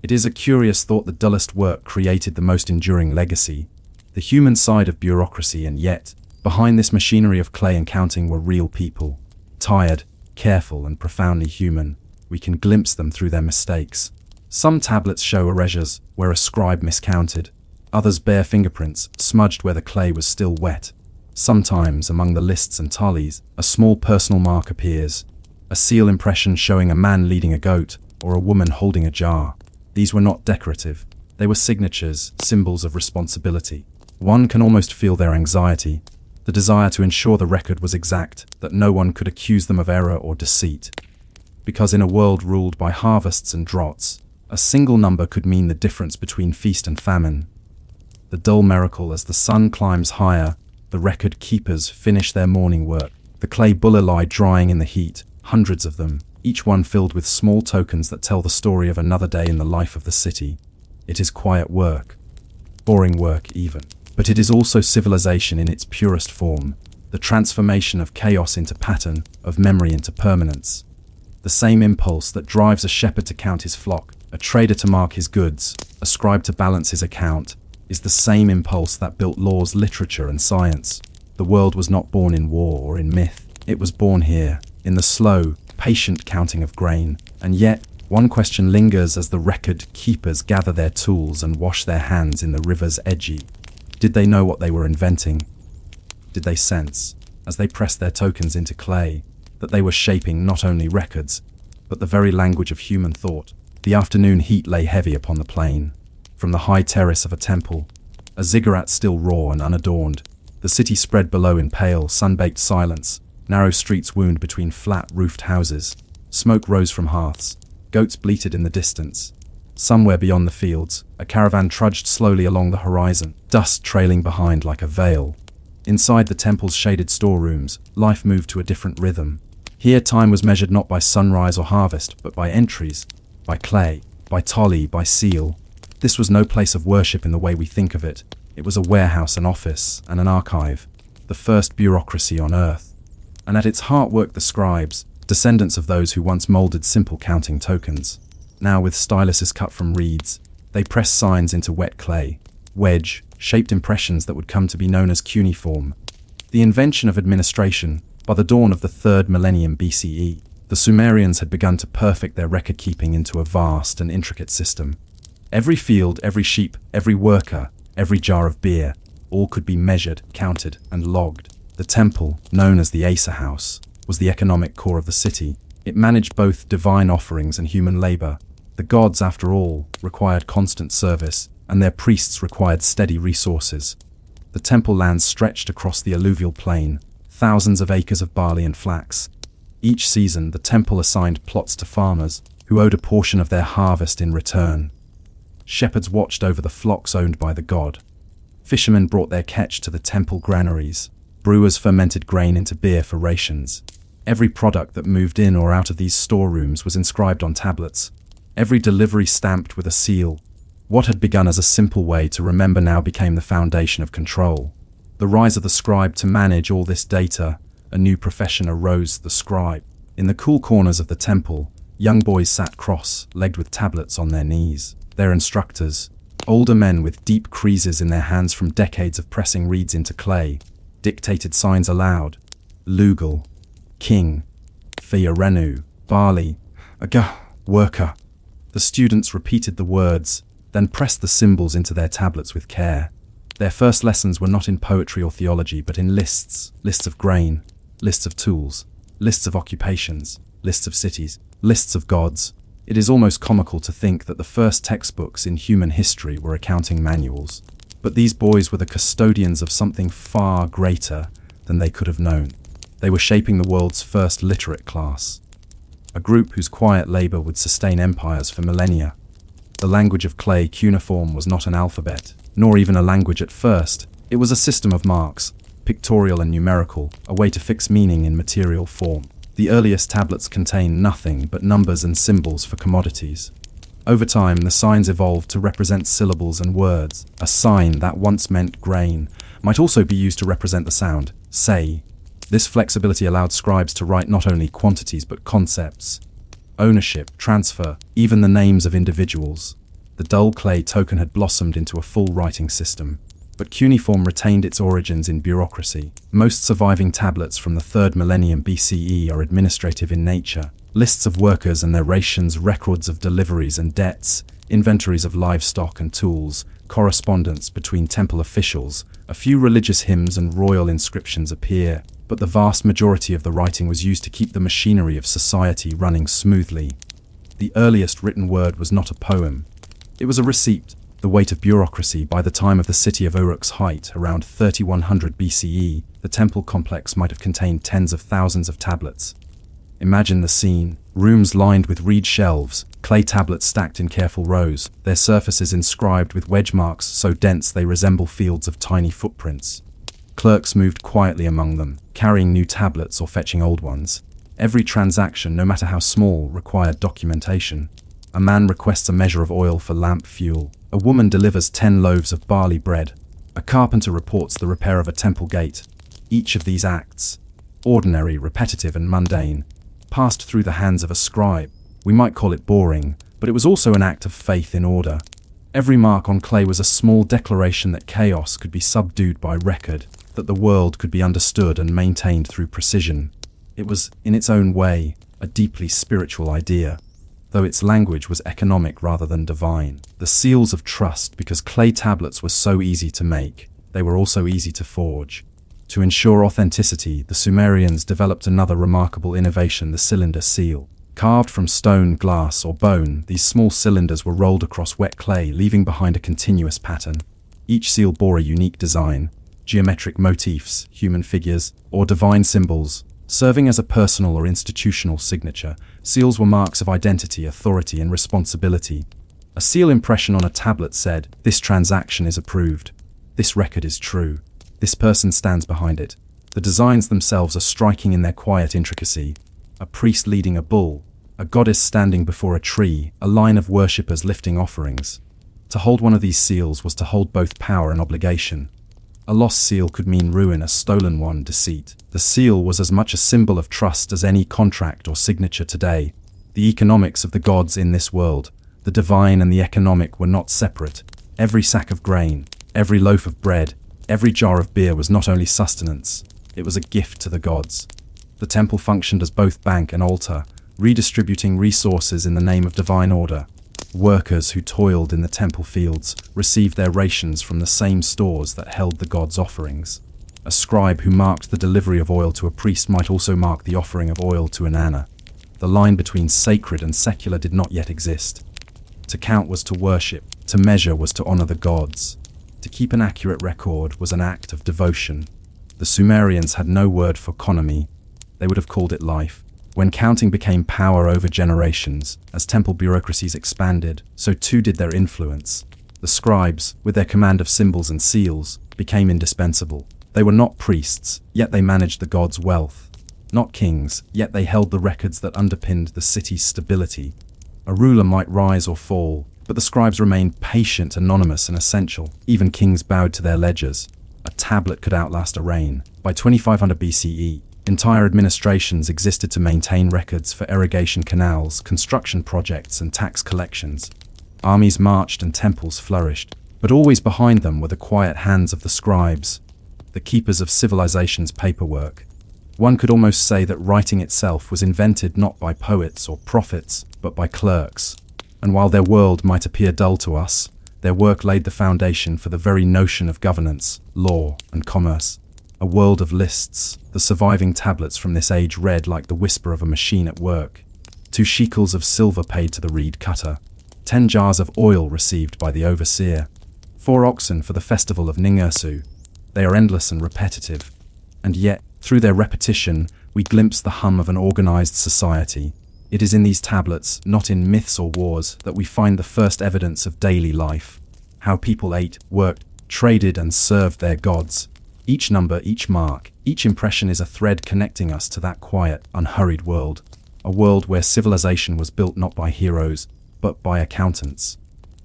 It is a curious thought that dullest work created the most enduring legacy, the human side of bureaucracy, and yet, behind this machinery of clay and counting were real people. Tired, careful, and profoundly human. We can glimpse them through their mistakes. Some tablets show erasures, where a scribe miscounted. Others bear fingerprints, smudged where the clay was still wet. Sometimes, among the lists and tallies, a small personal mark appears, a seal impression showing a man leading a goat or a woman holding a jar. These were not decorative. They were signatures, symbols of responsibility. One can almost feel their anxiety, the desire to ensure the record was exact, that no one could accuse them of error or deceit. Because in a world ruled by harvests and droughts, a single number could mean the difference between feast and famine. The dull miracle as the sun climbs higher, the record keepers finish their morning work. The clay bulla lie drying in the heat, hundreds of them, each one filled with small tokens that tell the story of another day in the life of the city. It is quiet work, boring work even, but it is also civilization in its purest form, the transformation of chaos into pattern, of memory into permanence. The same impulse that drives a shepherd to count his flock, a trader to mark his goods, a scribe to balance his account, is the same impulse that built laws, literature, and science. The world was not born in war or in myth. It was born here, in the slow, patient counting of grain. And yet, one question lingers as the record keepers gather their tools and wash their hands in the river's edgy. Did they know what they were inventing? Did they sense, as they pressed their tokens into clay, that they were shaping not only records, but the very language of human thought? The afternoon heat lay heavy upon the plain. From the high terrace of a temple, a ziggurat still raw and unadorned, the city spread below in pale, sun-baked silence. Narrow streets wound between flat-roofed houses. Smoke rose from hearths. Goats bleated in the distance. Somewhere beyond the fields, a caravan trudged slowly along the horizon, dust trailing behind like a veil. Inside the temple's shaded storerooms, life moved to a different rhythm. Here time was measured not by sunrise or harvest, but by entries, by clay, by tolly, by seal. This was no place of worship in the way we think of it. It was a warehouse, an office, and an archive, the first bureaucracy on earth. And at its heart worked the scribes, descendants of those who once molded simple counting tokens. Now with styluses cut from reeds, they pressed signs into wet clay, wedge-shaped impressions that would come to be known as cuneiform. The invention of administration, by the dawn of the 3rd millennium BCE, the Sumerians had begun to perfect their record-keeping into a vast and intricate system. Every field, every sheep, every worker, every jar of beer, all could be measured, counted, and logged. The temple, known as the Asa House, was the economic core of the city. It managed both divine offerings and human labor. The gods, after all, required constant service, and their priests required steady resources. The temple lands stretched across the alluvial plain, thousands of acres of barley and flax. Each season, the temple assigned plots to farmers, who owed a portion of their harvest in return. Shepherds watched over the flocks owned by the god. Fishermen brought their catch to the temple granaries. Brewers fermented grain into beer for rations. Every product that moved in or out of these storerooms was inscribed on tablets. Every delivery stamped with a seal. What had begun as a simple way to remember now became the foundation of control. The rise of the scribe to manage all this data, a new profession arose, the scribe. In the cool corners of the temple, young boys sat cross-legged with tablets on their knees. Their instructors, older men with deep creases in their hands from decades of pressing reeds into clay, dictated signs aloud. Lugal, king, Fiorenu, barley, aga, worker. The students repeated the words, then pressed the symbols into their tablets with care. Their first lessons were not in poetry or theology, but in lists of grain, lists of tools, lists of occupations, lists of cities, lists of gods. It is almost comical to think that the first textbooks in human history were accounting manuals. But these boys were the custodians of something far greater than they could have known. They were shaping the world's first literate class, a group whose quiet labor would sustain empires for millennia. The language of clay cuneiform was not an alphabet, nor even a language at first. It was a system of marks, pictorial and numerical, a way to fix meaning in material form. The earliest tablets contained nothing but numbers and symbols for commodities. Over time, the signs evolved to represent syllables and words. A sign that once meant grain might also be used to represent the sound, say. This flexibility allowed scribes to write not only quantities but concepts, ownership, transfer, even the names of individuals. The dull clay token had blossomed into a full writing system. But cuneiform retained its origins in bureaucracy. Most surviving tablets from the 3rd millennium BCE are administrative in nature. Lists of workers and their rations, records of deliveries and debts. inventories of livestock and tools, correspondence between temple officials, a few religious hymns and royal inscriptions appear, but the vast majority of the writing was used to keep the machinery of society running smoothly. The earliest written word was not a poem. It was a receipt, the weight of bureaucracy. By the time of the city of Uruk's height, around 3100 BCE, the temple complex might have contained tens of thousands of tablets. Imagine the scene: rooms lined with reed shelves, clay tablets stacked in careful rows, their surfaces inscribed with wedge marks so dense they resemble fields of tiny footprints. Clerks moved quietly among them, carrying new tablets or fetching old ones. Every transaction, no matter how small, required documentation. A man requests a measure of oil for lamp fuel. A woman delivers 10 loaves of barley bread. A carpenter reports the repair of a temple gate. Each of these acts, ordinary, repetitive, and mundane, passed through the hands of a scribe. We might call it boring, but it was also an act of faith in order. Every mark on clay was a small declaration that chaos could be subdued by record, that the world could be understood and maintained through precision. It was, in its own way, a deeply spiritual idea, though its language was economic rather than divine. The seals of trust, because clay tablets were so easy to make, they were also easy to forge. To ensure authenticity, the Sumerians developed another remarkable innovation: the cylinder seal. Carved from stone, glass, or bone, these small cylinders were rolled across wet clay, leaving behind a continuous pattern. Each seal bore a unique design: geometric motifs, human figures, or divine symbols, serving as a personal or institutional signature. Seals were marks of identity, authority, and responsibility. A seal impression on a tablet said, "This transaction is approved. This record is true. This person stands behind it." The designs themselves are striking in their quiet intricacy. A priest leading a bull, a goddess standing before a tree, a line of worshippers lifting offerings. To hold one of these seals was to hold both power and obligation. A lost seal could mean ruin, a stolen one deceit. The seal was as much a symbol of trust as any contract or signature today. The economics of the gods in this world, the divine and the economic, were not separate. Every sack of grain, every loaf of bread, every jar of beer was not only sustenance, it was a gift to the gods. The temple functioned as both bank and altar, redistributing resources in the name of divine order. Workers who toiled in the temple fields received their rations from the same stores that held the gods' offerings. A scribe who marked the delivery of oil to a priest might also mark the offering of oil to an Anna. The line between sacred and secular did not yet exist. To count was to worship, to measure was to honor the gods. To keep an accurate record was an act of devotion. The Sumerians had no word for economy. They would have called it life. When counting became power over generations, as temple bureaucracies expanded, so too did their influence. The scribes, with their command of symbols and seals, became indispensable. They were not priests, yet they managed the gods' wealth. Not kings, yet they held the records that underpinned the city's stability. A ruler might rise or fall, but the scribes remained patient, anonymous, and essential. Even kings bowed to their ledgers. A tablet could outlast a reign. By 2500 BCE, entire administrations existed to maintain records for irrigation canals, construction projects, and tax collections. Armies marched and temples flourished, but always behind them were the quiet hands of the scribes, the keepers of civilization's paperwork. One could almost say that writing itself was invented not by poets or prophets, but by clerks. And while their world might appear dull to us, their work laid the foundation for the very notion of governance, law, and commerce. A world of lists. The surviving tablets from this age read like the whisper of a machine at work. 2 shekels of silver paid to the reed cutter. 10 jars of oil received by the overseer. 4 oxen for the festival of Ningirsu. They are endless and repetitive. And yet, through their repetition, we glimpse the hum of an organized society. It is in these tablets, not in myths or wars, that we find the first evidence of daily life. How people ate, worked, traded, and served their gods. Each number, each mark, each impression is a thread connecting us to that quiet, unhurried world. A world where civilization was built not by heroes, but by accountants.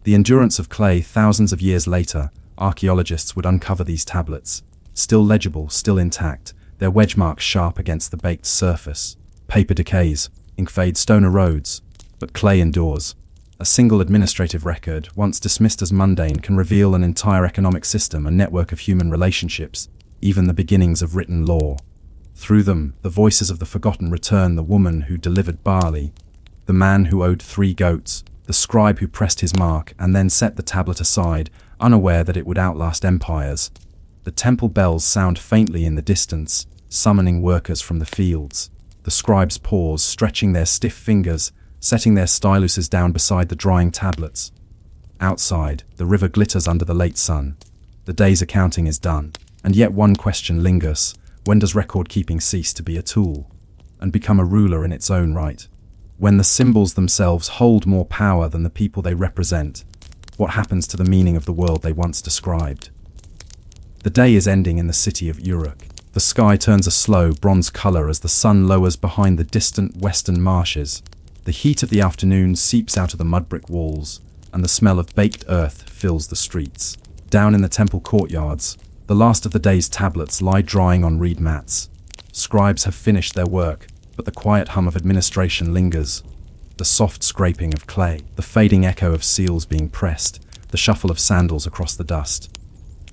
The endurance of clay. Thousands of years later, archaeologists would uncover these tablets. Still legible, still intact, their wedge marks sharp against the baked surface. Paper decays, ink fades, stone erodes, but clay endures. A single administrative record, once dismissed as mundane, can reveal an entire economic system, a network of human relationships, even the beginnings of written law. Through them, the voices of the forgotten return: the woman who delivered barley, the man who owed 3 goats, the scribe who pressed his mark and then set the tablet aside, unaware that it would outlast empires. The temple bells sound faintly in the distance, summoning workers from the fields. The scribes pause, stretching their stiff fingers, setting their styluses down beside the drying tablets. Outside, the river glitters under the late sun. The day's accounting is done, and yet one question lingers. When does record-keeping cease to be a tool and become a ruler in its own right? When the symbols themselves hold more power than the people they represent, what happens to the meaning of the world they once described? The day is ending in the city of Uruk. The sky turns a slow bronze color as the sun lowers behind the distant western marshes. The heat of the afternoon seeps out of the mud-brick walls, and the smell of baked earth fills the streets. Down in the temple courtyards, the last of the day's tablets lie drying on reed mats. Scribes have finished their work, but the quiet hum of administration lingers. The soft scraping of clay, the fading echo of seals being pressed, the shuffle of sandals across the dust.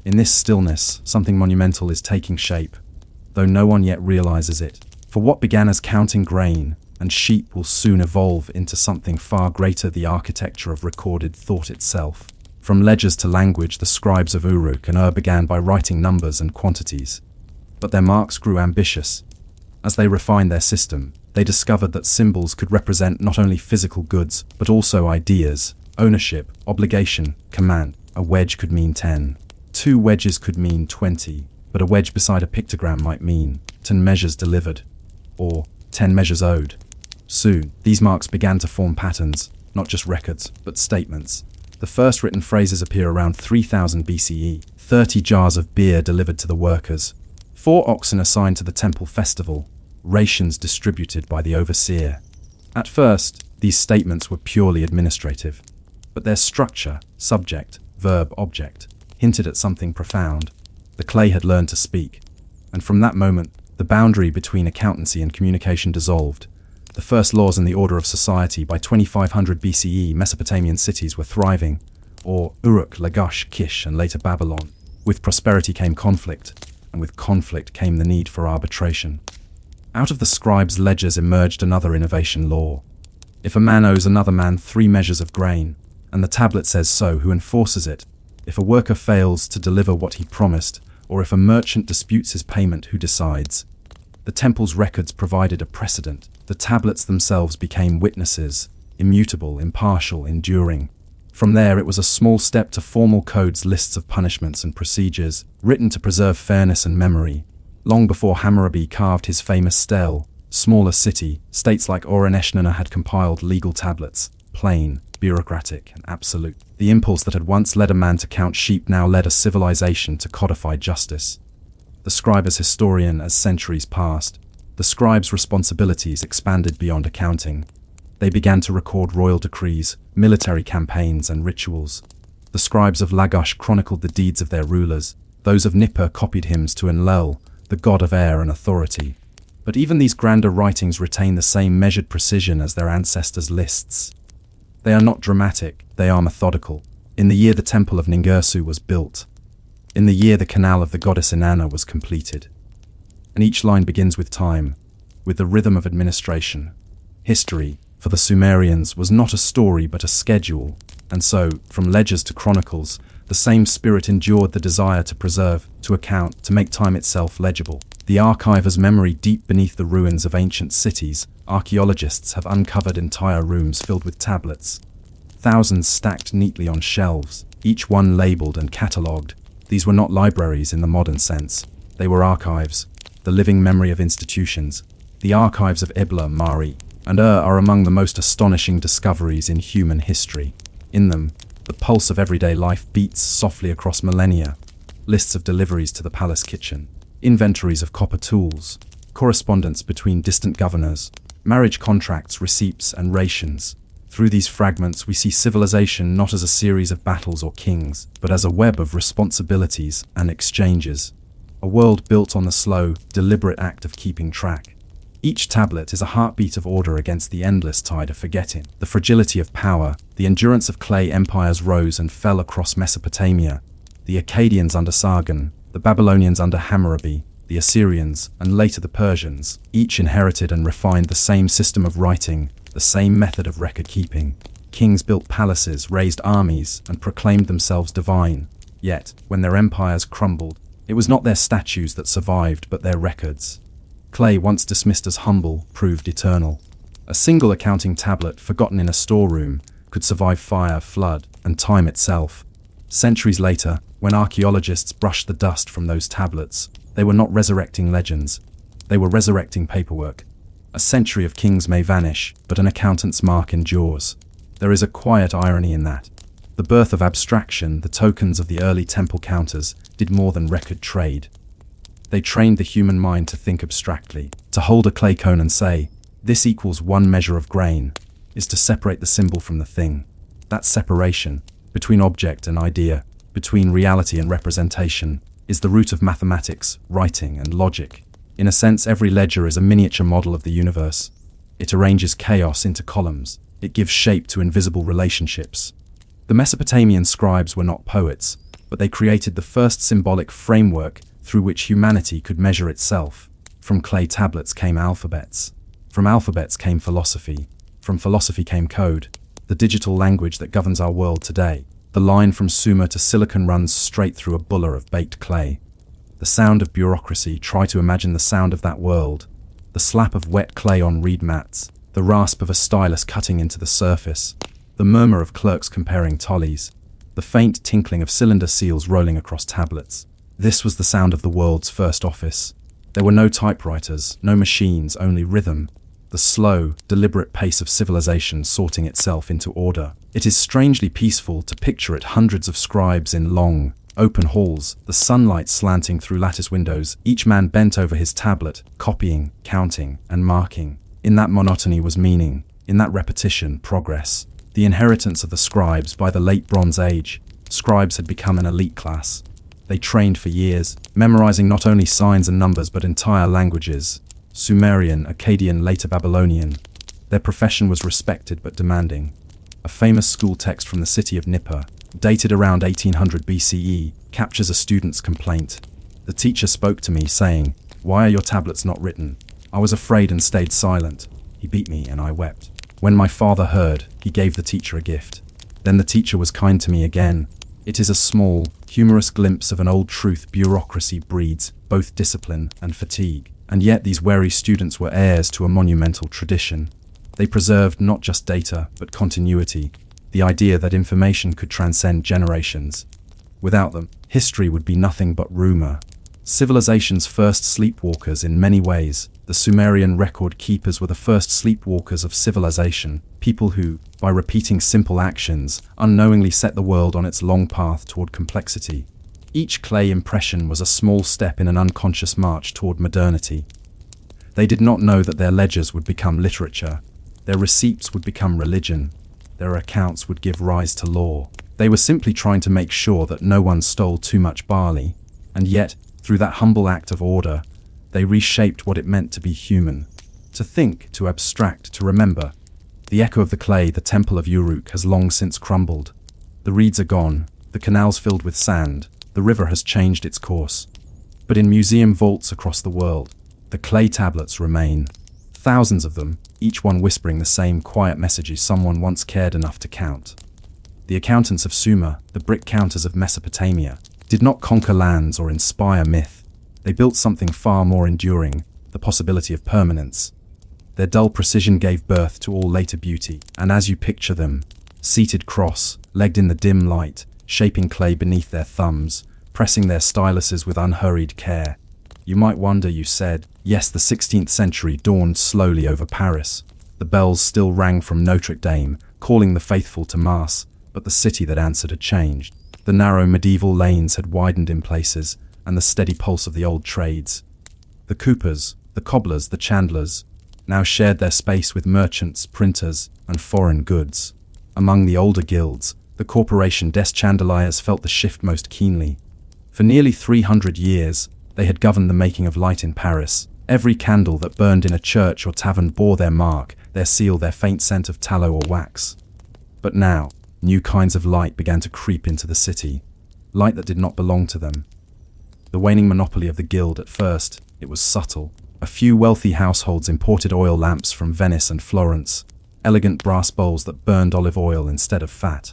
In this stillness, something monumental is taking shape, though no one yet realizes it. For what began as counting grain and sheep will soon evolve into something far greater, the architecture of recorded thought itself. From ledgers to language, the scribes of Uruk and Ur began by writing numbers and quantities. But their marks grew ambitious. As they refined their system, they discovered that symbols could represent not only physical goods, but also ideas, ownership, obligation, command. A wedge could mean 10. 2 wedges could mean 20, but a wedge beside a pictogram might mean 10 measures delivered, or 10 measures owed. Soon, these marks began to form patterns, not just records, but statements. The first written phrases appear around 3000 BCE, 30 jars of beer delivered to the workers, 4 oxen assigned to the temple festival, rations distributed by the overseer. At first, these statements were purely administrative, but their structure, subject, verb, object, hinted at something profound. The clay had learned to speak, and from that moment, the boundary between accountancy and communication dissolved. The first laws in the order of society by 2500 BCE, Mesopotamian cities were thriving, or Uruk, Lagash, Kish, and later Babylon. With prosperity came conflict, and with conflict came the need for arbitration. Out of the scribes' ledgers emerged another innovation law. If a man owes another man 3 measures of grain, and the tablet says so, who enforces it? If a worker fails to deliver what he promised, or if a merchant disputes his payment, who decides? The temple's records provided a precedent. The tablets themselves became witnesses, immutable, impartial, enduring. From there, it was a small step to formal codes, lists of punishments and procedures, written to preserve fairness and memory. Long before Hammurabi carved his famous stele, smaller states like Ur-Neshnuna had compiled legal tablets, plain, bureaucratic, and absolute. The impulse that had once led a man to count sheep now led a civilization to codify justice. The scribe as historian. As centuries passed, the scribe's responsibilities expanded beyond accounting. They began to record royal decrees, military campaigns, and rituals. The scribes of Lagash chronicled the deeds of their rulers. Those of Nippur copied hymns to Enlil, the god of air and authority. But even these grander writings retain the same measured precision as their ancestors' lists. They are not dramatic, they are methodical. In the year the temple of Ningersu was built. In the year the canal of the goddess Inanna was completed. And each line begins with time, with the rhythm of administration. History, for the Sumerians, was not a story but a schedule, and so, from ledgers to chronicles, the same spirit endured the desire to preserve, to account, to make time itself legible. The archiver's memory deep beneath the ruins of ancient cities, archaeologists have uncovered entire rooms filled with tablets. Thousands stacked neatly on shelves, each one labeled and catalogued. These were not libraries in the modern sense. They were archives, the living memory of institutions. The archives of Ebla, Mari, and Ur are among the most astonishing discoveries in human history. In them, the pulse of everyday life beats softly across millennia. Lists of deliveries to the palace kitchen, inventories of copper tools, correspondence between distant governors, marriage contracts, receipts, and rations. Through these fragments, we see civilization not as a series of battles or kings, but as a web of responsibilities and exchanges. A world built on the slow, deliberate act of keeping track. Each tablet is a heartbeat of order against the endless tide of forgetting. The fragility of power, the endurance of clay empires rose and fell across Mesopotamia. The Akkadians under Sargon, the Babylonians under Hammurabi, the Assyrians, and later the Persians, each inherited and refined the same system of writing, the same method of record-keeping. Kings built palaces, raised armies, and proclaimed themselves divine. Yet, when their empires crumbled, it was not their statues that survived, but their records. Clay, once dismissed as humble, proved eternal. A single accounting tablet forgotten in a storeroom could survive fire, flood, and time itself. Centuries later, when archaeologists brushed the dust from those tablets, they were not resurrecting legends. They were resurrecting paperwork. A century of kings may vanish, but an accountant's mark endures. There is a quiet irony in that. The birth of abstraction, the tokens of the early temple counters, did more than record trade. They trained the human mind to think abstractly, to hold a clay cone and say, "This equals 1 measure of grain," is to separate the symbol from the thing. That separation, between object and idea, between reality and representation, is the root of mathematics, writing, and logic. In a sense, every ledger is a miniature model of the universe. It arranges chaos into columns. It gives shape to invisible relationships. The Mesopotamian scribes were not poets, but they created the first symbolic framework through which humanity could measure itself. From clay tablets came alphabets. From alphabets came philosophy. From philosophy came code, the digital language that governs our world today. The line from Sumer to Silicon runs straight through a buller of baked clay. The sound of bureaucracy, try to imagine the sound of that world. The slap of wet clay on reed mats, the rasp of a stylus cutting into the surface, the murmur of clerks comparing tollies, the faint tinkling of cylinder seals rolling across tablets. This was the sound of the world's first office. There were no typewriters, no machines, only rhythm. The slow, deliberate pace of civilization sorting itself into order. It is strangely peaceful to picture it, hundreds of scribes in long, open halls, the sunlight slanting through lattice windows, each man bent over his tablet, copying, counting, and marking. In that monotony was meaning, in that repetition, progress. The inheritance of the scribes. By the late Bronze Age, scribes had become an elite class. They trained for years, memorizing not only signs and numbers but entire languages. Sumerian, Akkadian, later Babylonian. Their profession was respected but demanding. A famous school text from the city of Nippur, dated around 1800 BCE, captures a student's complaint. The teacher spoke to me, saying, "Why are your tablets not written?" I was afraid and stayed silent. He beat me and I wept. When my father heard, he gave the teacher a gift. Then the teacher was kind to me again. It is a small, humorous glimpse of an old truth: bureaucracy breeds both discipline and fatigue. And yet these wary students were heirs to a monumental tradition. They preserved not just data, but continuity, the idea that information could transcend generations. Without them, history would be nothing but rumor. Civilization's first sleepwalkers in many ways, the Sumerian record keepers were the first sleepwalkers of civilization, people who, by repeating simple actions, unknowingly set the world on its long path toward complexity. Each clay impression was a small step in an unconscious march toward modernity. They did not know that their ledgers would become literature, their receipts would become religion, their accounts would give rise to law. They were simply trying to make sure that no one stole too much barley, and yet, through that humble act of order, they reshaped what it meant to be human, to think, to abstract, to remember. The echo of the clay, the temple of Uruk, has long since crumbled. The reeds are gone, the canals filled with sand, the river has changed its course. But in museum vaults across the world, the clay tablets remain. Thousands of them, each one whispering the same quiet messages someone once cared enough to count. The accountants of Sumer, the brick counters of Mesopotamia, did not conquer lands or inspire myth. They built something far more enduring, the possibility of permanence. Their dull precision gave birth to all later beauty, and as you picture them, seated cross-legged in the dim light, shaping clay beneath their thumbs, pressing their styluses with unhurried care, you might wonder, you said, yes, the 16th century dawned slowly over Paris. The bells still rang from Notre Dame, calling the faithful to Mass, but the city that answered had changed. The narrow medieval lanes had widened in places, and the steady pulse of the old trades. The coopers, the cobblers, the chandlers, now shared their space with merchants, printers, and foreign goods. Among the older guilds, the corporation des Chandeliers felt the shift most keenly. For nearly 300 years, they had governed the making of light in Paris. Every candle that burned in a church or tavern bore their mark, their seal, their faint scent of tallow or wax. But now, new kinds of light began to creep into the city, light that did not belong to them. The waning monopoly of the guild at first, it was subtle. A few wealthy households imported oil lamps from Venice and Florence. elegant brass bowls that burned olive oil instead of fat.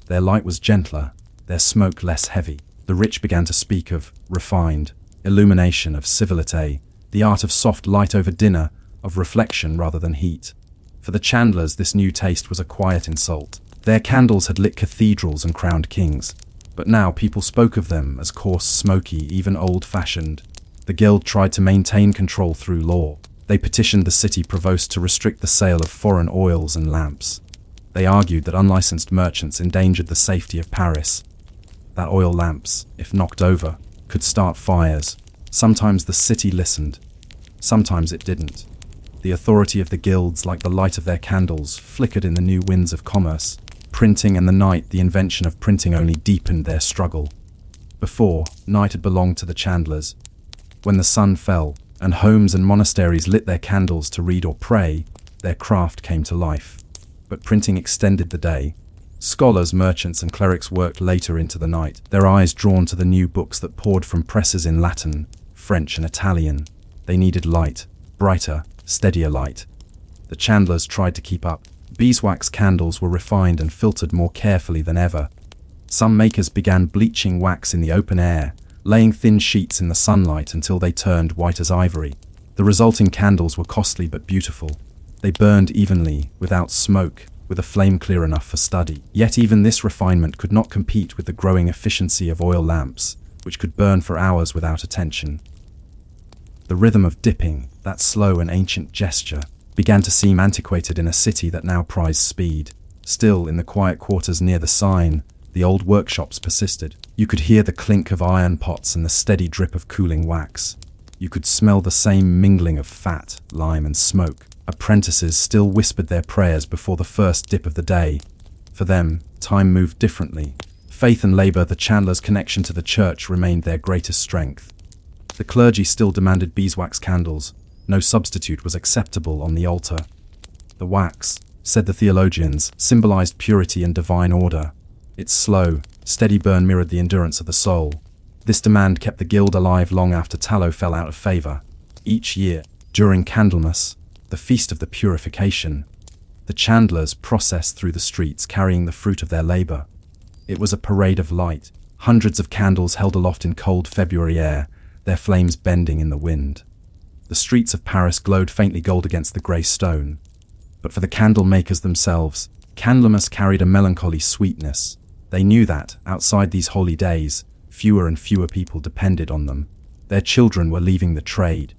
Their light was gentler, their smoke less heavy. The rich began to speak of refined illumination, of civility, the art of soft light over dinner, of reflection rather than heat. For the Chandlers, this new taste was a quiet insult. Their candles had lit cathedrals and crowned kings, but now people spoke of them as coarse, smoky, even old-fashioned. The guild tried to maintain control through law. They petitioned the city provost to restrict the sale of foreign oils and lamps. They argued that unlicensed merchants endangered the safety of Paris, that oil lamps, if knocked over, could start fires. Sometimes the city listened, sometimes it didn't. The authority of the guilds, like the light of their candles, flickered in the new winds of commerce. Printing and the night, the invention of printing, only deepened their struggle. Before, night had belonged to the Chandlers. When the sun fell, and homes and monasteries lit their candles to read or pray, their craft came to life. But printing extended the day. Scholars, merchants, and clerics worked later into the night, their eyes drawn to the new books that poured from presses in Latin, French, and Italian. They needed light, brighter, steadier light. The Chandlers tried to keep up. Beeswax candles were refined and filtered more carefully than ever. Some makers began bleaching wax in the open air, laying thin sheets in the sunlight until they turned white as ivory. The resulting candles were costly but beautiful. They burned evenly, without smoke, with a flame clear enough for study. Yet even this refinement could not compete with the growing efficiency of oil lamps, which could burn for hours without attention. The rhythm of dipping, that slow and ancient gesture, began to seem antiquated in a city that now prized speed. Still, in the quiet quarters near the sign, the old workshops persisted. You could hear the clink of iron pots and the steady drip of cooling wax. You could smell the same mingling of fat, lime, and smoke. Apprentices still whispered their prayers before the first dip of the day. For them, time moved differently. Faith and labor, the Chandlers' connection to the church, remained their greatest strength. The clergy still demanded beeswax candles. No substitute was acceptable on the altar. The wax, said the theologians, symbolized purity and divine order. Its slow, steady burn mirrored the endurance of the soul. This demand kept the guild alive long after tallow fell out of favor. Each year, during Candlemas, the feast of the purification, the Chandlers processed through the streets carrying the fruit of their labor. It was a parade of light, hundreds of candles held aloft in cold February air, their flames bending in the wind. The streets of Paris glowed faintly gold against the grey stone. But for the candle makers themselves, Candlemas carried a melancholy sweetness. They knew that, outside these holy days, fewer and fewer people depended on them. Their children were leaving the trade.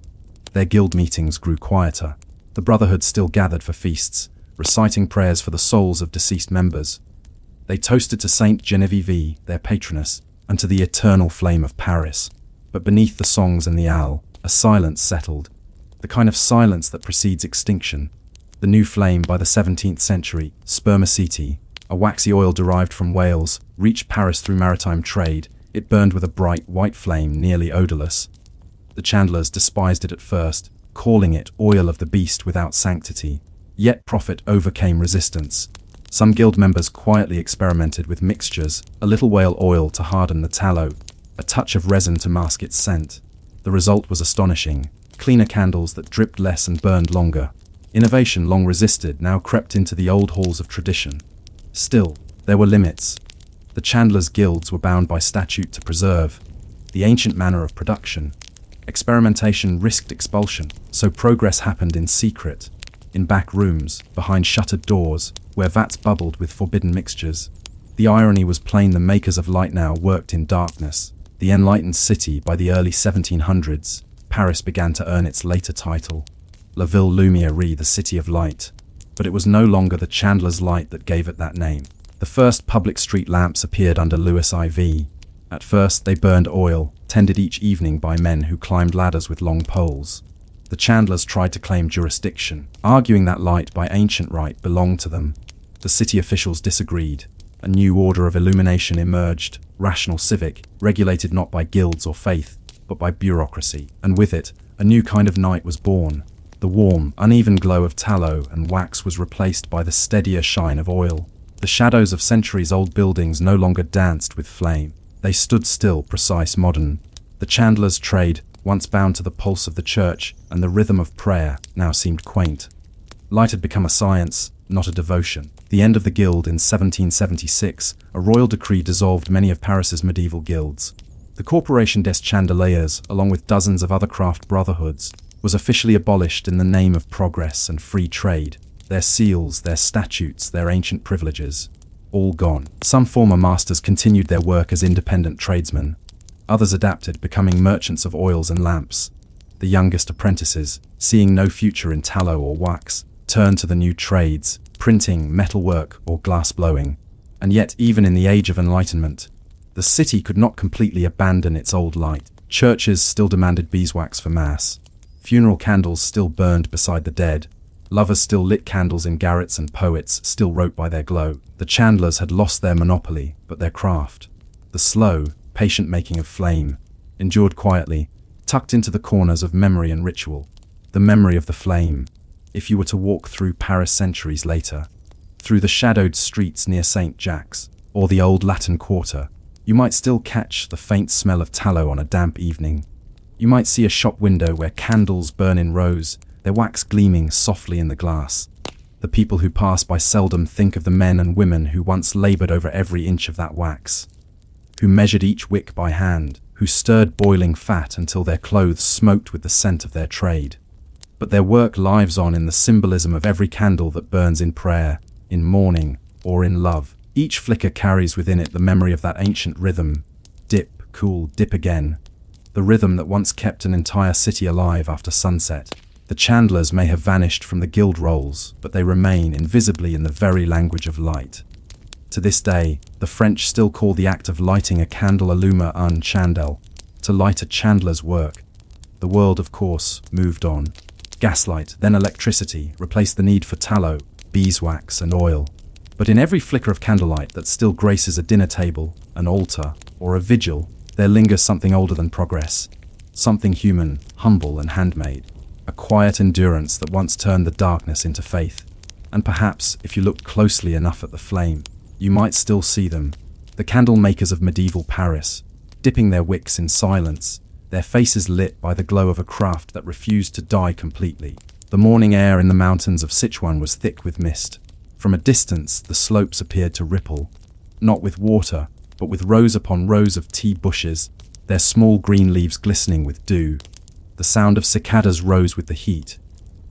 Their guild meetings grew quieter. The brotherhood still gathered for feasts, reciting prayers for the souls of deceased members. They toasted to Saint Genevieve, their patroness, and to the eternal flame of Paris. But beneath the songs and the owl, a silence settled, the kind of silence that precedes extinction. The new flame, by the 17th century, spermaceti, a waxy oil derived from Wales, reached Paris through maritime trade. It burned with a bright white flame, nearly odorless. The Chandlers despised it at first, calling it oil of the beast without sanctity. Yet profit overcame resistance. Some guild members quietly experimented with mixtures, a little whale oil to harden the tallow, a touch of resin to mask its scent. The result was astonishing. Cleaner candles that dripped less and burned longer. Innovation, long resisted, now crept into the old halls of tradition. Still, there were limits. The Chandlers' guilds were bound by statute to preserve the ancient manner of production. Experimentation risked expulsion, so progress happened in secret, in back rooms, behind shuttered doors, where vats bubbled with forbidden mixtures. The irony was plain: the makers of light now worked in darkness. The enlightened city, by the early 1700s, Paris began to earn its later title, La Ville Lumière, the City of Light. But it was no longer the Chandler's light that gave it that name. The first public street lamps appeared under Louis IV. At first they burned oil, tended each evening by men who climbed ladders with long poles. The Chandlers tried to claim jurisdiction, arguing that light by ancient right belonged to them. The city officials disagreed. A new order of illumination emerged, rational, civic, regulated not by guilds or faith, but by bureaucracy. And with it, a new kind of night was born. The warm, uneven glow of tallow and wax was replaced by the steadier shine of oil. The shadows of centuries-old buildings no longer danced with flame. They stood still, precise, modern. The Chandlers' trade, once bound to the pulse of the church and the rhythm of prayer, now seemed quaint. Light had become a science, not a devotion. The end of the guild in 1776, a royal decree dissolved many of Paris's medieval guilds. The Corporation des Chandeliers, along with dozens of other craft brotherhoods, was officially abolished in the name of progress and free trade. Their seals, their statutes, their ancient privileges, all gone. Some former masters continued their work as independent tradesmen. Others adapted, becoming merchants of oils and lamps. The youngest apprentices, seeing no future in tallow or wax, turned to the new trades, printing, metalwork, or glass blowing. And yet, even in the age of enlightenment, the city could not completely abandon its old light. Churches still demanded beeswax for mass. Funeral candles still burned beside the dead. Lovers still lit candles in garrets, and poets still wrote by their glow. The chandlers had lost their monopoly, but their craft, the slow, patient making of flame, endured quietly, tucked into the corners of memory and ritual. The memory of the flame. If you were to walk through Paris centuries later, through the shadowed streets near St. Jacques, or the old Latin Quarter, you might still catch the faint smell of tallow on a damp evening. You might see a shop window where candles burn in rows, their wax gleaming softly in the glass. The people who pass by seldom think of the men and women who once labored over every inch of that wax, who measured each wick by hand, who stirred boiling fat until their clothes smoked with the scent of their trade. But their work lives on in the symbolism of every candle that burns in prayer, in mourning, or in love. Each flicker carries within it the memory of that ancient rhythm. Dip, cool, dip again. The rhythm that once kept an entire city alive after sunset. The chandlers may have vanished from the guild rolls, but they remain invisibly in the very language of light. To this day, the French still call the act of lighting a candle allumer un chandelle, to light a chandler's work. The world, of course, moved on. Gaslight, then electricity, replaced the need for tallow, beeswax, and oil. But in every flicker of candlelight that still graces a dinner table, an altar, or a vigil, there lingers something older than progress, something human, humble, and handmade, a quiet endurance that once turned the darkness into faith. And perhaps, if you looked closely enough at the flame, you might still see them, the candle makers of medieval Paris, dipping their wicks in silence, their faces lit by the glow of a craft that refused to die completely. The morning air in the mountains of Sichuan was thick with mist. From a distance, the slopes appeared to ripple, not with water, but with rows upon rows of tea bushes, their small green leaves glistening with dew. The sound of cicadas rose with the heat,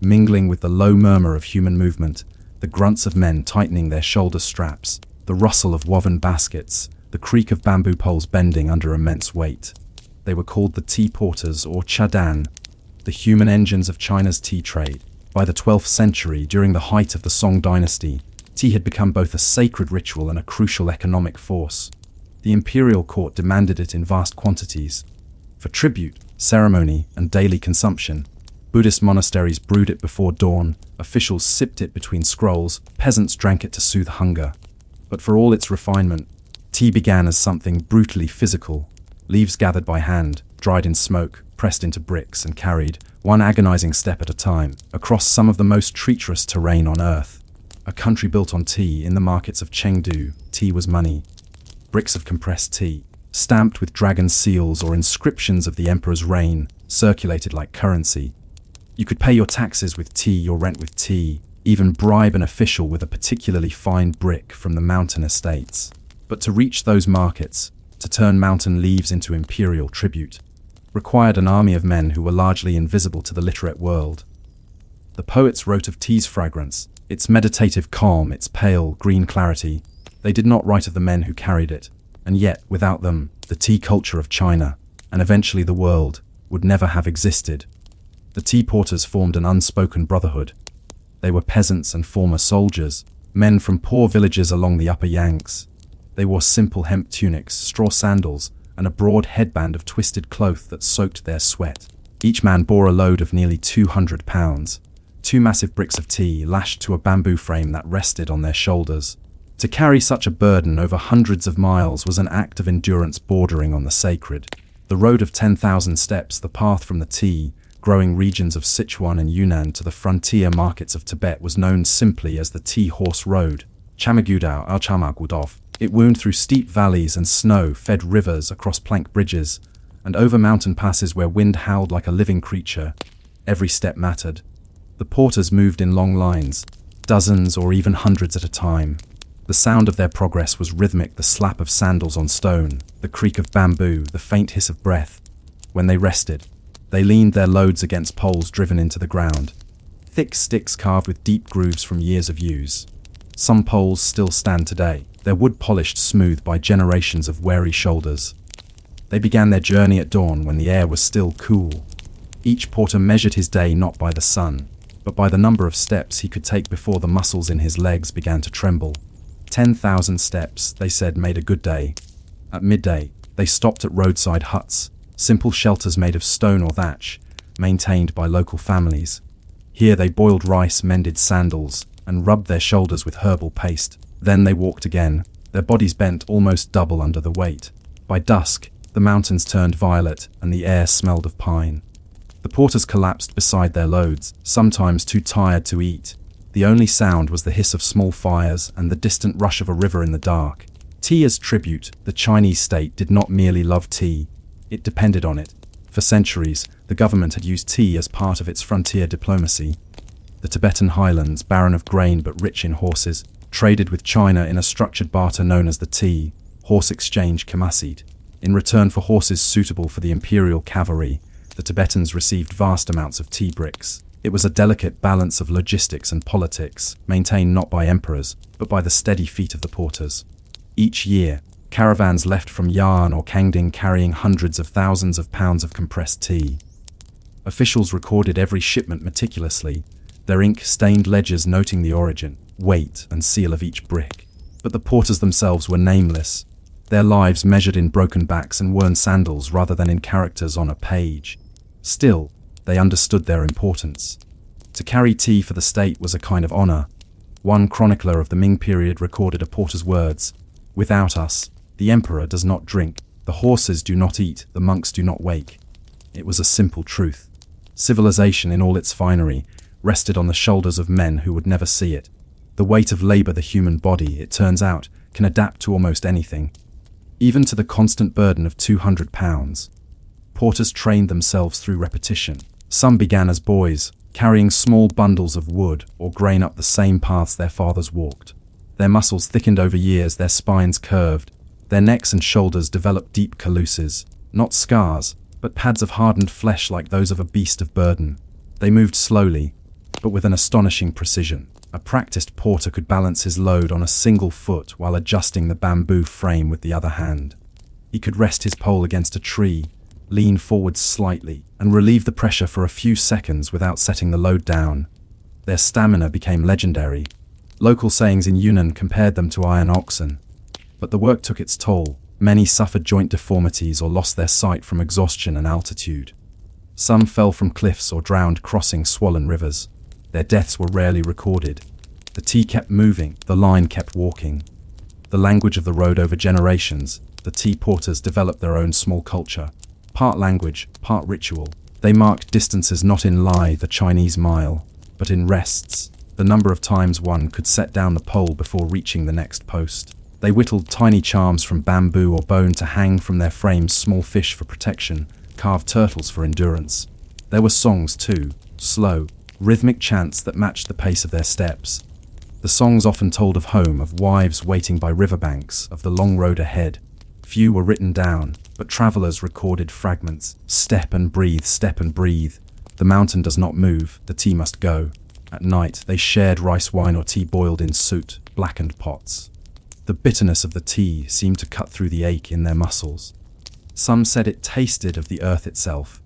mingling with the low murmur of human movement, the grunts of men tightening their shoulder straps, the rustle of woven baskets, the creak of bamboo poles bending under immense weight. They were called the tea porters, or chadan, the human engines of China's tea trade. By the 12th century, during the height of the Song dynasty, tea had become both a sacred ritual and a crucial economic force. The imperial court demanded it in vast quantities. For tribute, ceremony, and daily consumption, Buddhist monasteries brewed it before dawn, officials sipped it between scrolls, peasants drank it to soothe hunger. But for all its refinement, tea began as something brutally physical. Leaves gathered by hand, dried in smoke, pressed into bricks, and carried, one agonizing step at a time, across some of the most treacherous terrain on earth. A country built on tea. In the markets of Chengdu, tea was money. Bricks of compressed tea, stamped with dragon seals or inscriptions of the emperor's reign, circulated like currency. You could pay your taxes with tea, your rent with tea, even bribe an official with a particularly fine brick from the mountain estates. But to reach those markets, to turn mountain leaves into imperial tribute, required an army of men who were largely invisible to the literate world. The poets wrote of tea's fragrance, its meditative calm, its pale, green clarity. They did not write of the men who carried it, and yet, without them, the tea culture of China, and eventually the world, would never have existed. The tea porters formed an unspoken brotherhood. They were peasants and former soldiers, men from poor villages along the upper Yangtze. They wore simple hemp tunics, straw sandals, and a broad headband of twisted cloth that soaked their sweat. Each man bore a load of nearly 200 pounds, 2 massive bricks of tea lashed to a bamboo frame that rested on their shoulders. To carry such a burden over hundreds of miles was an act of endurance bordering on the sacred. The road of 10,000 steps, the path from the tea growing regions of Sichuan and Yunnan to the frontier markets of Tibet, was known simply as the Tea Horse Road. Chamagudao al Chamagudov. It wound through steep valleys and snow-fed rivers, across plank bridges, and over mountain passes where wind howled like a living creature. Every step mattered. The porters moved in long lines, dozens or even hundreds at a time. The sound of their progress was rhythmic, the slap of sandals on stone, the creak of bamboo, the faint hiss of breath. When they rested, they leaned their loads against poles driven into the ground, thick sticks carved with deep grooves from years of use. Some poles still stand today, their wood polished smooth by generations of wary shoulders. They began their journey at dawn when the air was still cool. Each porter measured his day not by the sun, but by the number of steps he could take before the muscles in his legs began to tremble. 10,000 steps, they said, made a good day. At midday, they stopped at roadside huts, simple shelters made of stone or thatch, maintained by local families. Here they boiled rice, mended sandals, and rubbed their shoulders with herbal paste. Then they walked again, their bodies bent almost double under the weight. By dusk, the mountains turned violet and the air smelled of pine. The porters collapsed beside their loads, sometimes too tired to eat. The only sound was the hiss of small fires and the distant rush of a river in the dark. Tea as tribute, the Chinese state did not merely love tea, it depended on it. For centuries, the government had used tea as part of its frontier diplomacy. The Tibetan highlands, barren of grain but rich in horses, traded with China in a structured barter known as the tea, horse exchange kamasid. In return for horses suitable for the imperial cavalry, the Tibetans received vast amounts of tea bricks. It was a delicate balance of logistics and politics, maintained not by emperors, but by the steady feet of the porters. Each year, caravans left from Yarn or Kangding carrying hundreds of thousands of pounds of compressed tea. Officials recorded every shipment meticulously, their ink-stained ledgers noting the origin, weight, and seal of each brick. But the porters themselves were nameless, their lives measured in broken backs and worn sandals rather than in characters on a page. Still, they understood their importance. To carry tea for the state was a kind of honor. One chronicler of the Ming period recorded a porter's words, "Without us, the emperor does not drink, the horses do not eat, the monks do not wake." It was a simple truth. Civilization in all its finery rested on the shoulders of men who would never see it. The weight of labor, the human body, it turns out, can adapt to almost anything, even to the constant burden of 200 pounds. Porters trained themselves through repetition. Some began as boys, carrying small bundles of wood or grain up the same paths their fathers walked. Their muscles thickened over years, their spines curved, their necks and shoulders developed deep calluses, not scars, but pads of hardened flesh like those of a beast of burden. They moved slowly, but with an astonishing precision. A practiced porter could balance his load on a single foot while adjusting the bamboo frame with the other hand. He could rest his pole against a tree, lean forward slightly, and relieve the pressure for a few seconds without setting the load down. Their stamina became legendary. Local sayings in Yunnan compared them to iron oxen. But the work took its toll. Many suffered joint deformities or lost their sight from exhaustion and altitude. Some fell from cliffs or drowned crossing swollen rivers. Their deaths were rarely recorded. The tea kept moving, the line kept walking. The language of the road over generations, the tea porters developed their own small culture. Part language, part ritual. They marked distances not in lie, the Chinese mile, but in rests, the number of times one could set down the pole before reaching the next post. They whittled tiny charms from bamboo or bone to hang from their frames, small fish for protection, carved turtles for endurance. There were songs too, slow, rhythmic chants that matched the pace of their steps. The songs often told of home, of wives waiting by riverbanks, of the long road ahead. Few were written down, but travelers recorded fragments. Step and breathe, step and breathe. The mountain does not move, the tea must go. At night, they shared rice wine or tea boiled in soot, blackened pots. The bitterness of the tea seemed to cut through the ache in their muscles. Some said it tasted of the earth itself,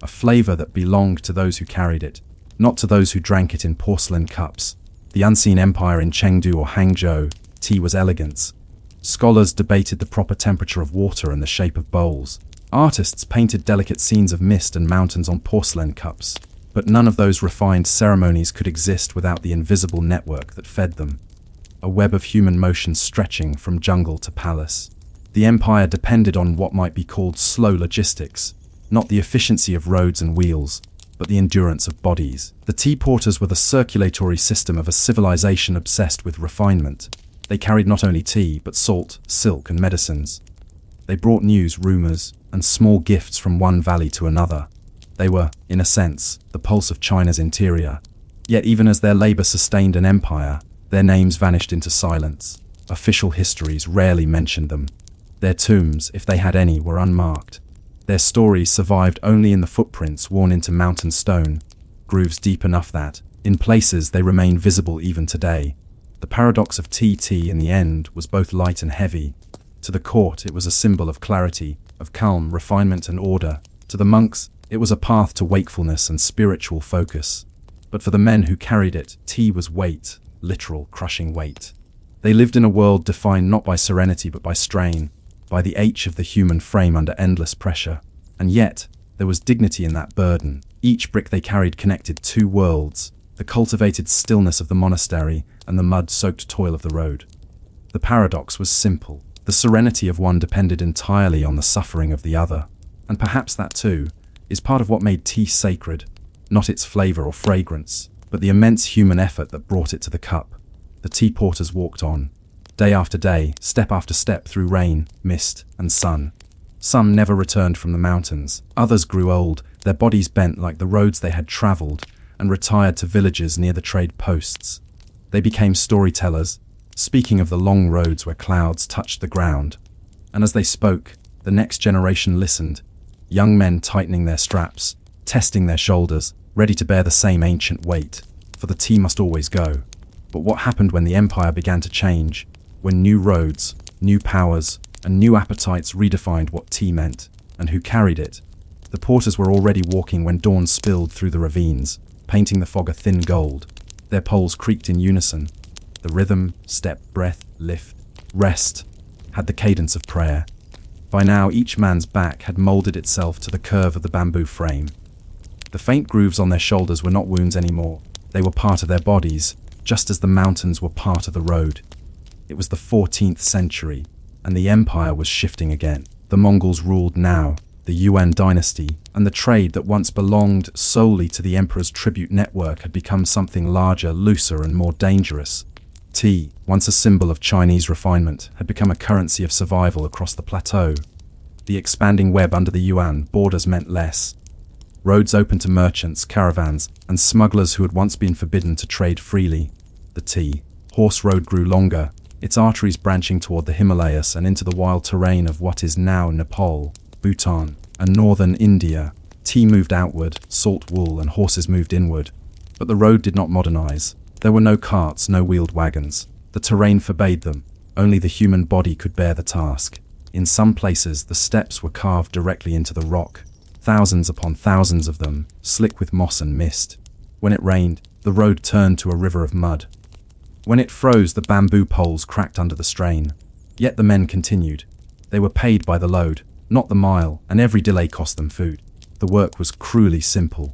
a flavor that belonged to those who carried it, not to those who drank it in porcelain cups. The unseen empire in Chengdu or Hangzhou, tea was elegance. Scholars debated the proper temperature of water and the shape of bowls. Artists painted delicate scenes of mist and mountains on porcelain cups. But none of those refined ceremonies could exist without the invisible network that fed them. A web of human motion stretching from jungle to palace. The empire depended on what might be called slow logistics, not the efficiency of roads and wheels, but the endurance of bodies. The tea porters were the circulatory system of a civilization obsessed with refinement. They carried not only tea, but salt, silk, and medicines. They brought news, rumors, and small gifts from one valley to another. They were, in a sense, the pulse of China's interior. Yet even as their labor sustained an empire, their names vanished into silence. Official histories rarely mentioned them. Their tombs, if they had any, were unmarked. Their stories survived only in the footprints worn into mountain stone, grooves deep enough that, in places, they remain visible even today. The paradox of TT in the end was both light and heavy. To the court, it was a symbol of clarity, of calm, refinement, and order. To the monks, it was a path to wakefulness and spiritual focus. But for the men who carried it, T was weight, literal, crushing weight. They lived in a world defined not by serenity but by strain, by the H of the human frame under endless pressure. And yet, there was dignity in that burden. Each brick they carried connected two worlds, the cultivated stillness of the monastery and the mud-soaked toil of the road. The paradox was simple. The serenity of one depended entirely on the suffering of the other. And perhaps that, too, is part of what made tea sacred, not its flavor or fragrance, but the immense human effort that brought it to the cup. The tea porters walked on, day after day, step after step through rain, mist, and sun. Some never returned from the mountains. Others grew old, their bodies bent like the roads they had traveled, and retired to villages near the trade posts. They became storytellers, speaking of the long roads where clouds touched the ground. And as they spoke, the next generation listened, young men tightening their straps, testing their shoulders, ready to bear the same ancient weight, for the tea must always go. But what happened when the empire began to change, when new roads, new powers, and new appetites redefined what tea meant, and who carried it? The porters were already walking when dawn spilled through the ravines, painting the fog a thin gold. Their poles creaked in unison. The rhythm, step, breath, lift, rest, had the cadence of prayer. By now each man's back had molded itself to the curve of the bamboo frame. The faint grooves on their shoulders were not wounds anymore. They were part of their bodies, just as the mountains were part of the road. It was the 14th century, and the empire was shifting again. The Mongols ruled now, the Yuan dynasty, and the trade that once belonged solely to the emperor's tribute network had become something larger, looser, and more dangerous. Tea, once a symbol of Chinese refinement, had become a currency of survival across the plateau. The expanding web under the Yuan borders meant less. Roads open to merchants, caravans, and smugglers who had once been forbidden to trade freely. The tea horse road grew longer, its arteries branching toward the Himalayas and into the wild terrain of what is now Nepal, Bhutan, and northern India. Tea moved outward, salt wool and horses moved inward. But the road did not modernize. There were no carts, no wheeled wagons. The terrain forbade them. Only the human body could bear the task. In some places, the steps were carved directly into the rock, thousands upon thousands of them, slick with moss and mist. When it rained, the road turned to a river of mud. When it froze, the bamboo poles cracked under the strain. Yet the men continued. They were paid by the load, not the mile, and every delay cost them food. The work was cruelly simple.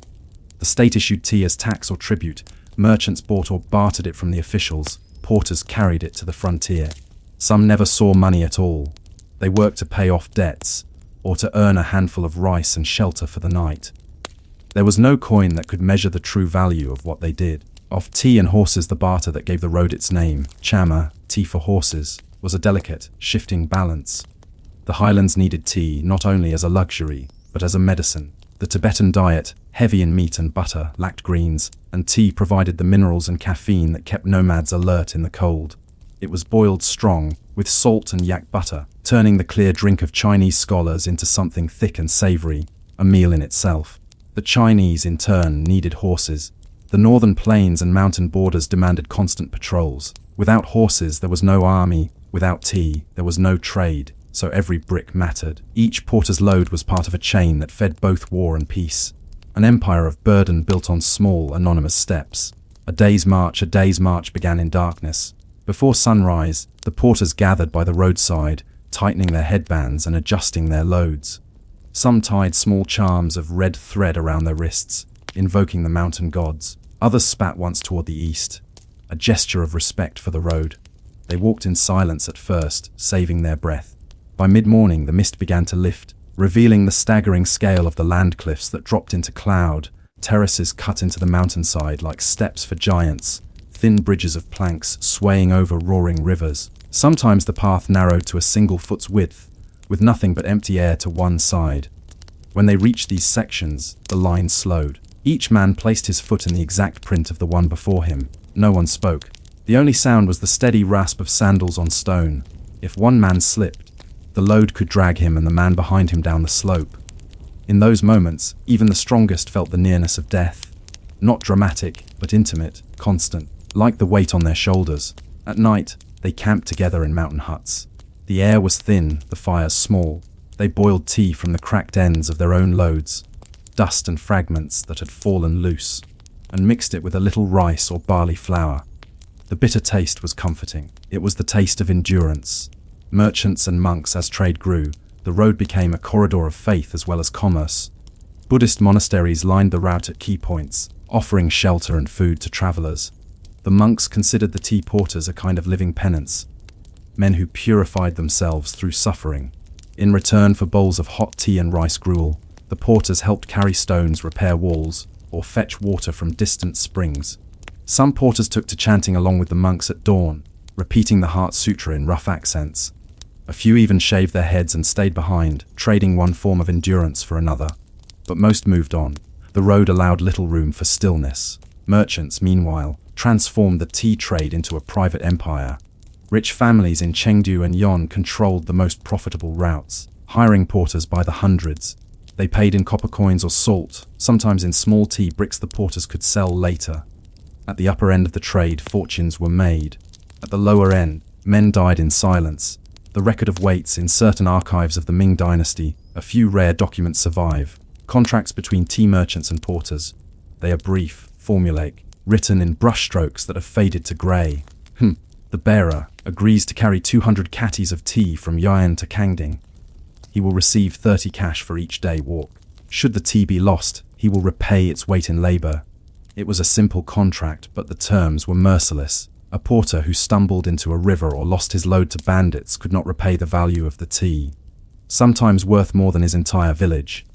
The state issued tea as tax or tribute. Merchants bought or bartered it from the officials. Porters carried it to the frontier. Some never saw money at all. They worked to pay off debts, or to earn a handful of rice and shelter for the night. There was no coin that could measure the true value of what they did. Of tea and horses, the barter that gave the road its name, chama, tea for horses, was a delicate, shifting balance. The highlands needed tea not only as a luxury, but as a medicine. The Tibetan diet, heavy in meat and butter, lacked greens, and tea provided the minerals and caffeine that kept nomads alert in the cold. It was boiled strong, with salt and yak butter, turning the clear drink of Chinese scholars into something thick and savory, a meal in itself. The Chinese, in turn, needed horses. The northern plains and mountain borders demanded constant patrols. Without horses, there was no army. Without tea, there was no trade, so every brick mattered. Each porter's load was part of a chain that fed both war and peace. An empire of burden built on small, anonymous steps. A day's march began in darkness. Before sunrise, the porters gathered by the roadside, tightening their headbands and adjusting their loads. Some tied small charms of red thread around their wrists, invoking the mountain gods. Others spat once toward the east, a gesture of respect for the road. They walked in silence at first, saving their breath. By mid-morning, the mist began to lift, revealing the staggering scale of the land cliffs that dropped into cloud, terraces cut into the mountainside like steps for giants, thin bridges of planks swaying over roaring rivers. Sometimes the path narrowed to a single foot's width, with nothing but empty air to one side. When they reached these sections, the line slowed. Each man placed his foot in the exact print of the one before him. No one spoke. The only sound was the steady rasp of sandals on stone. If one man slipped, the load could drag him and the man behind him down the slope. In those moments, even the strongest felt the nearness of death. Not dramatic, but intimate, constant, like the weight on their shoulders. At night, they camped together in mountain huts. The air was thin, the fires small. They boiled tea from the cracked ends of their own loads, dust and fragments that had fallen loose, and mixed it with a little rice or barley flour. The bitter taste was comforting. It was the taste of endurance. Merchants and monks, as trade grew, the road became a corridor of faith as well as commerce. Buddhist monasteries lined the route at key points, offering shelter and food to travelers. The monks considered the tea porters a kind of living penance, men who purified themselves through suffering. In return for bowls of hot tea and rice gruel, the porters helped carry stones, repair walls, or fetch water from distant springs. Some porters took to chanting along with the monks at dawn, repeating the Heart Sutra in rough accents. A few even shaved their heads and stayed behind, trading one form of endurance for another. But most moved on. The road allowed little room for stillness. Merchants, meanwhile, transformed the tea trade into a private empire. Rich families in Chengdu and Yon controlled the most profitable routes, hiring porters by the hundreds. They paid in copper coins or salt, sometimes in small tea bricks the porters could sell later. At the upper end of the trade, fortunes were made. At the lower end, men died in silence. The record of weights in certain archives of the Ming dynasty, a few rare documents survive. Contracts between tea merchants and porters. They are brief, formulaic, written in brushstrokes that have faded to grey. The bearer agrees to carry 200 catties of tea from Yayan to Kangding. He will receive 30 cash for each day walk. Should the tea be lost, he will repay its weight in labour. It was a simple contract, but the terms were merciless. A porter who stumbled into a river or lost his load to bandits could not repay the value of the tea, sometimes worth more than his entire village.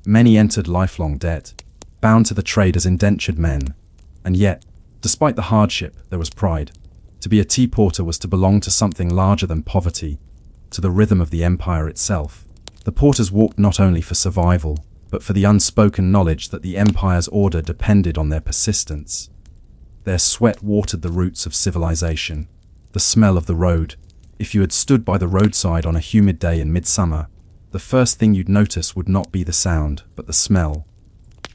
Many entered lifelong debt, bound to the trade as indentured men. And yet, despite the hardship, there was pride. To be a tea porter was to belong to something larger than poverty, to the rhythm of the empire itself. The porters walked not only for survival, but for the unspoken knowledge that the empire's order depended on their persistence. Their sweat watered the roots of civilization. The smell of the road. If you had stood by the roadside on a humid day in midsummer, the first thing you'd notice would not be the sound, but the smell.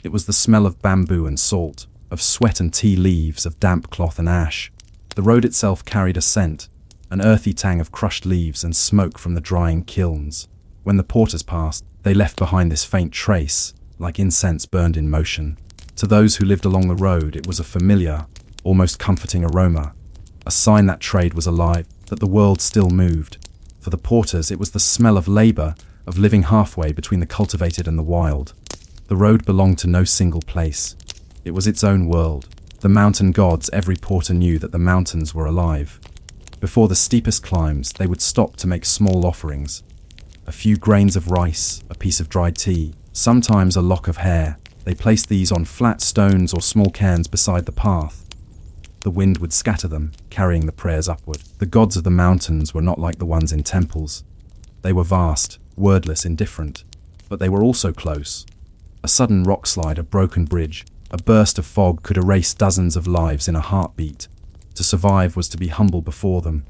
It was the smell of bamboo and salt, of sweat and tea leaves, of damp cloth and ash. The road itself carried a scent, an earthy tang of crushed leaves and smoke from the drying kilns. When the porters passed, they left behind this faint trace, like incense burned in motion. To those who lived along the road, it was a familiar, almost comforting aroma, a sign that trade was alive, that the world still moved. For the porters, it was the smell of labour, of living halfway between the cultivated and the wild. The road belonged to no single place. It was its own world. The mountain gods, every porter knew that the mountains were alive. Before the steepest climbs, they would stop to make small offerings. A few grains of rice, a piece of dried tea, sometimes a lock of hair. They placed these on flat stones or small cairns beside the path. The wind would scatter them, carrying the prayers upward. The gods of the mountains were not like the ones in temples. They were vast, wordless, indifferent, but they were also close. A sudden rock slide, a broken bridge, a burst of fog could erase dozens of lives in a heartbeat. To survive was to be humble before them.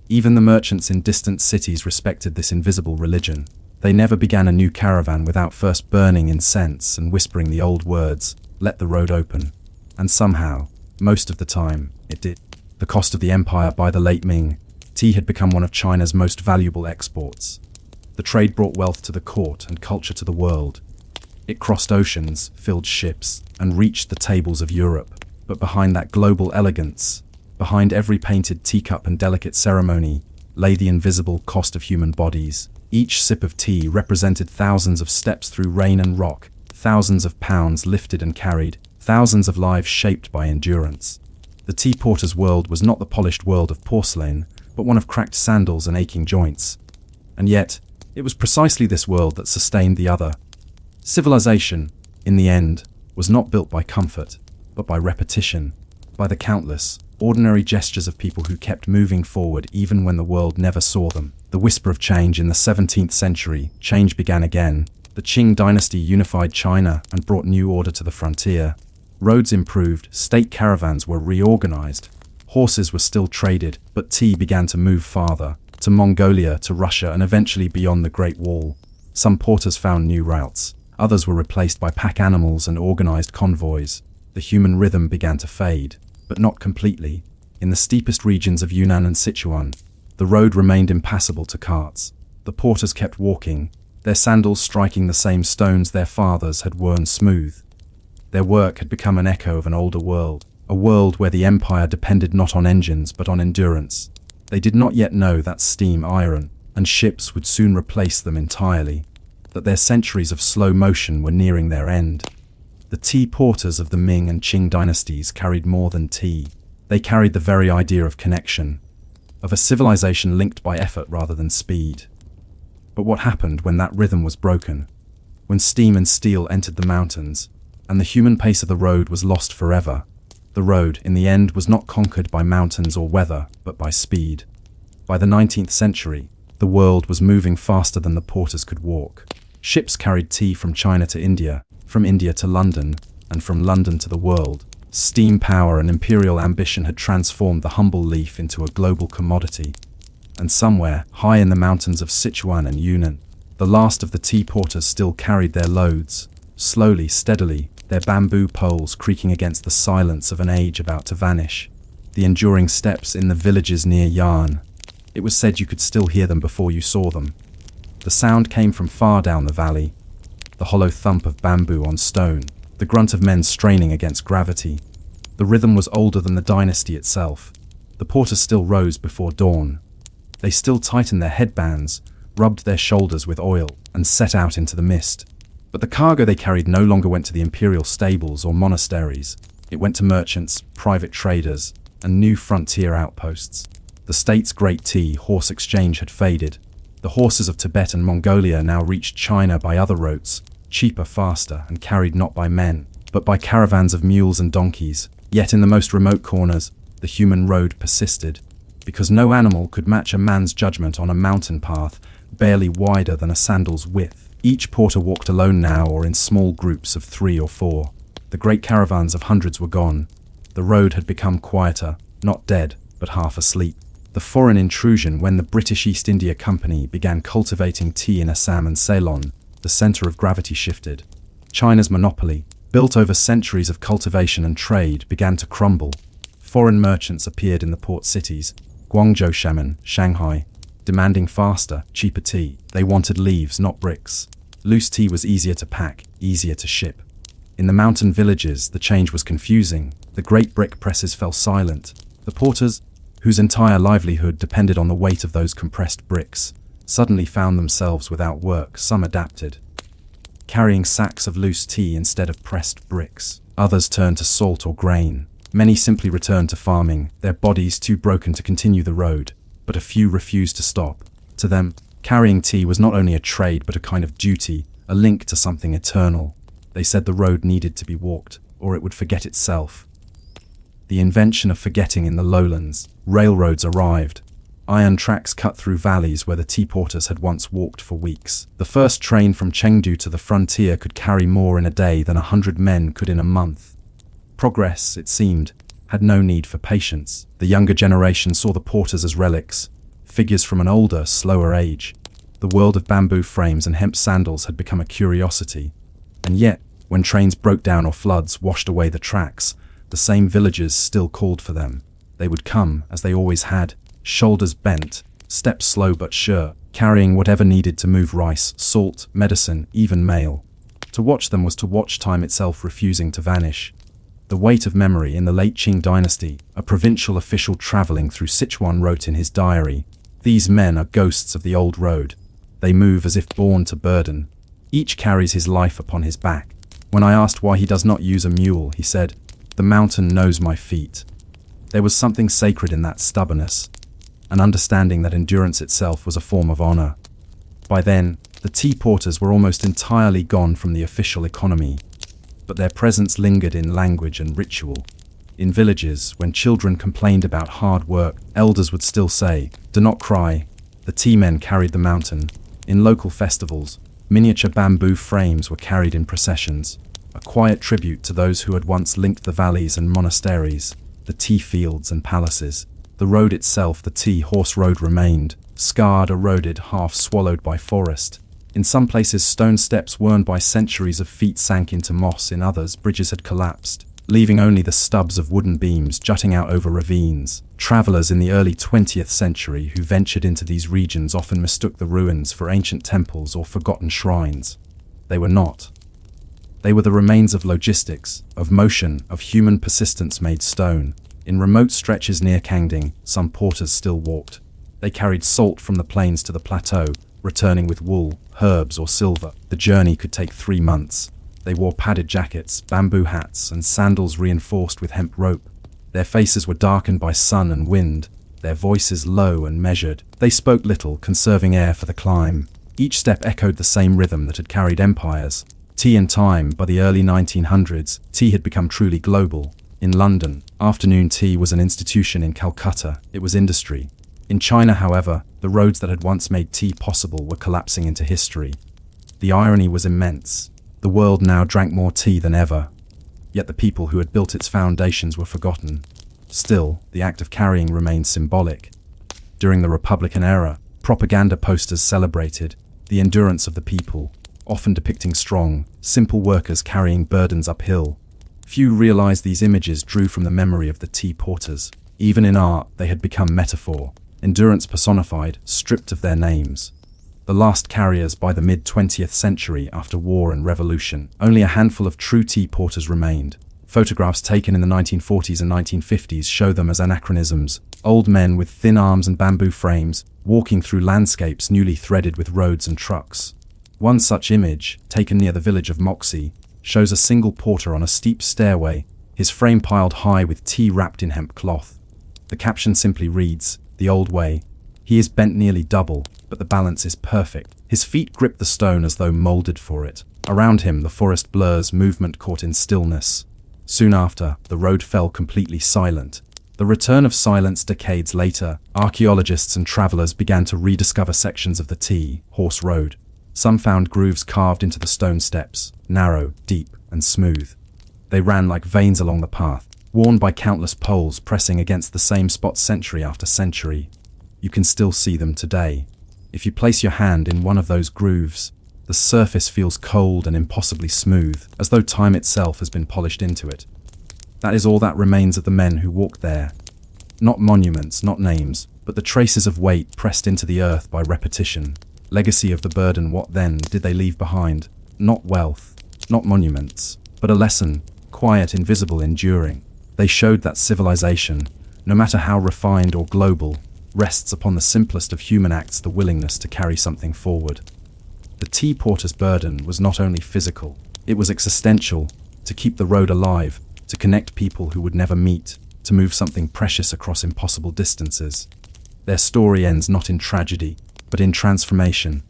Even the merchants in distant cities respected this invisible religion. They never began a new caravan without first burning incense and whispering the old words, "Let the road open." And somehow, most of the time, it did. The cost of the empire by the late Ming, tea had become one of China's most valuable exports. The trade brought wealth to the court and culture to the world. It crossed oceans, filled ships, and reached the tables of Europe. But behind that global elegance, behind every painted teacup and delicate ceremony, lay the invisible cost of human bodies. Each sip of tea represented thousands of steps through rain and rock, thousands of pounds lifted and carried, thousands of lives shaped by endurance. The tea porter's world was not the polished world of porcelain, but one of cracked sandals and aching joints. And yet, it was precisely this world that sustained the other. Civilization, in the end, was not built by comfort, but by repetition, by the countless, ordinary gestures of people who kept moving forward even when the world never saw them. The whisper of change in the 17th century, change began again. The Qing dynasty unified China and brought new order to the frontier. Roads improved, state caravans were reorganized. Horses were still traded, but tea began to move farther, to Mongolia, to Russia, and eventually beyond the Great Wall. Some porters found new routes. Others were replaced by pack animals and organized convoys. The human rhythm began to fade, but not completely. In the steepest regions of Yunnan and Sichuan, the road remained impassable to carts. The porters kept walking, their sandals striking the same stones their fathers had worn smooth. Their work had become an echo of an older world, a world where the empire depended not on engines but on endurance. They did not yet know that steam, iron, and ships would soon replace them entirely, that their centuries of slow motion were nearing their end. The tea porters of the Ming and Qing dynasties carried more than tea. They carried the very idea of connection, of a civilization linked by effort rather than speed. But what happened when that rhythm was broken? When steam and steel entered the mountains, and the human pace of the road was lost forever? The road, in the end, was not conquered by mountains or weather, but by speed. By the 19th century, the world was moving faster than the porters could walk. Ships carried tea from China to India, from India to London, and from London to the world. Steam power and imperial ambition had transformed the humble leaf into a global commodity. And somewhere, high in the mountains of Sichuan and Yunnan, the last of the tea porters still carried their loads, slowly, steadily, their bamboo poles creaking against the silence of an age about to vanish. The enduring steps in the villages near Yan. It was said you could still hear them before you saw them. The sound came from far down the valley. The hollow thump of bamboo on stone, the grunt of men straining against gravity. The rhythm was older than the dynasty itself. The porters still rose before dawn. They still tightened their headbands, rubbed their shoulders with oil, and set out into the mist. But the cargo they carried no longer went to the imperial stables or monasteries. It went to merchants, private traders, and new frontier outposts. The state's great tea horse exchange had faded. The horses of Tibet and Mongolia now reached China by other routes, cheaper, faster, and carried not by men, but by caravans of mules and donkeys. Yet in the most remote corners, the human road persisted, because no animal could match a man's judgment on a mountain path barely wider than a sandal's width. Each porter walked alone now or in small groups of 3 or 4. The great caravans of hundreds were gone. The road had become quieter, not dead, but half asleep. The foreign intrusion when the British East India Company began cultivating tea in Assam and Ceylon, the center of gravity shifted. China's monopoly, built over centuries of cultivation and trade, began to crumble. Foreign merchants appeared in the port cities, Guangzhou, Xiamen, Shanghai, demanding faster, cheaper tea. They wanted leaves, not bricks. Loose tea was easier to pack, easier to ship. In the mountain villages, the change was confusing. The great brick presses fell silent. The porters, whose entire livelihood depended on the weight of those compressed bricks, suddenly found themselves without work. Some adapted, carrying sacks of loose tea instead of pressed bricks. Others turned to salt or grain. Many simply returned to farming, their bodies too broken to continue the road, but a few refused to stop. To them, carrying tea was not only a trade but a kind of duty, a link to something eternal. They said the road needed to be walked, or it would forget itself. The invention of forgetting in the lowlands. Railroads arrived. Iron tracks cut through valleys where the tea porters had once walked for weeks. The first train from Chengdu to the frontier could carry more in a day than 100 men could in a month. Progress, it seemed, had no need for patience. The younger generation saw the porters as relics, figures from an older, slower age. The world of bamboo frames and hemp sandals had become a curiosity. And yet, when trains broke down or floods washed away the tracks, the same villagers still called for them. They would come, as they always had, shoulders bent, steps slow but sure, carrying whatever needed to move rice, salt, medicine, even mail. To watch them was to watch time itself refusing to vanish. The weight of memory in the late Qing dynasty, a provincial official traveling through Sichuan wrote in his diary, "These men are ghosts of the old road. They move as if born to burden. Each carries his life upon his back." When I asked why he does not use a mule, he said, "The mountain knows my feet." There was something sacred in that stubbornness, an understanding that endurance itself was a form of honor. By then, the tea porters were almost entirely gone from the official economy, but their presence lingered in language and ritual. In villages, when children complained about hard work, elders would still say, "Do not cry." The tea men carried the mountain. In local festivals, Miniature bamboo frames were carried in processions, a quiet tribute to those who had once linked the valleys and monasteries, the tea fields and palaces. The road itself, the tea horse road, remained, scarred, eroded, half swallowed by forest. In some places, stone steps worn by centuries of feet sank into moss. In others, bridges had collapsed, leaving only the stubs of wooden beams jutting out over ravines. Travelers in the early 20th century who ventured into these regions often mistook the ruins for ancient temples or forgotten shrines. They were not. They were the remains of logistics, of motion, of human persistence made stone. In remote stretches near Kangding, some porters still walked. They carried salt from the plains to the plateau, returning with wool, herbs, or silver. The journey could take 3 months. They wore padded jackets, bamboo hats, and sandals reinforced with hemp rope. Their faces were darkened by sun and wind, their voices low and measured. They spoke little, conserving air for the climb. Each step echoed the same rhythm that had carried empires. Tea and time. By the early 1900s, tea had become truly global. In London, afternoon tea was an institution. In Calcutta, it was industry. In China, however, the roads that had once made tea possible were collapsing into history. The irony was immense. The world now drank more tea than ever, yet the people who had built its foundations were forgotten. Still, the act of carrying remained symbolic. During the Republican era, propaganda posters celebrated the endurance of the people, often depicting strong, simple workers carrying burdens uphill. Few realized these images drew from the memory of the tea porters. Even in art, they had become metaphor, endurance personified, stripped of their names. The last carriers by the mid-20th century after war and revolution, only a handful of true tea porters remained. Photographs taken in the 1940s and 1950s show them as anachronisms, old men with thin arms and bamboo frames, walking through landscapes newly threaded with roads and trucks. One such image, taken near the village of Moxie, shows a single porter on a steep stairway, his frame piled high with tea wrapped in hemp cloth. The caption simply reads, "The old way." He is bent nearly double, but the balance is perfect. His feet grip the stone as though molded for it. Around him, the forest blurs, movement caught in stillness. Soon after, the road fell completely silent. The return of silence decades later, archaeologists and travelers began to rediscover sections of the tea horse road. Some found grooves carved into the stone steps, narrow, deep, and smooth. They ran like veins along the path, worn by countless poles pressing against the same spot century after century. You can still see them today. If you place your hand in one of those grooves, the surface feels cold and impossibly smooth, as though time itself has been polished into it. That is all that remains of the men who walked there. Not monuments, not names, but the traces of weight pressed into the earth by repetition. Legacy of the burden. What then did they leave behind? Not wealth, not monuments, but a lesson, quiet, invisible, enduring. They showed that civilization, no matter how refined or global, rests upon the simplest of human acts, the willingness to carry something forward. The tea porter's burden was not only physical, it was existential, to keep the road alive, to connect people who would never meet, to move something precious across impossible distances. Their story ends not in tragedy, but in transformation.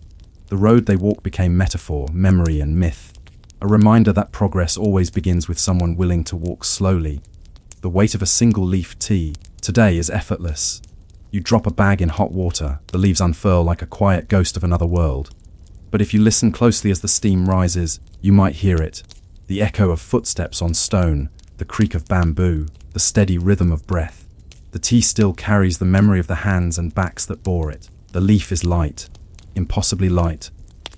The road they walked became metaphor, memory, and myth, a reminder that progress always begins with someone willing to walk slowly. The weight of a single leaf tea today is effortless. You drop a bag in hot water, the leaves unfurl like a quiet ghost of another world. But if you listen closely as the steam rises, you might hear it. The echo of footsteps on stone, the creak of bamboo, the steady rhythm of breath. The tea still carries the memory of the hands and backs that bore it. The leaf is light, impossibly light,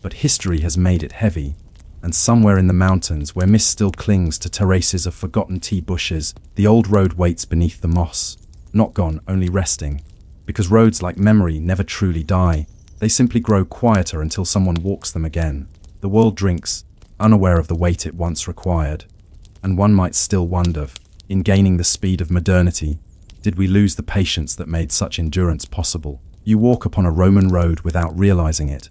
but history has made it heavy. And somewhere in the mountains, where mist still clings to terraces of forgotten tea bushes, the old road waits beneath the moss. Not gone, only resting. Because roads, like memory, never truly die. They simply grow quieter until someone walks them again. The world drinks, unaware of the weight it once required. And one might still wonder, in gaining the speed of modernity, did we lose the patience that made such endurance possible? You walk upon a Roman road without realizing it.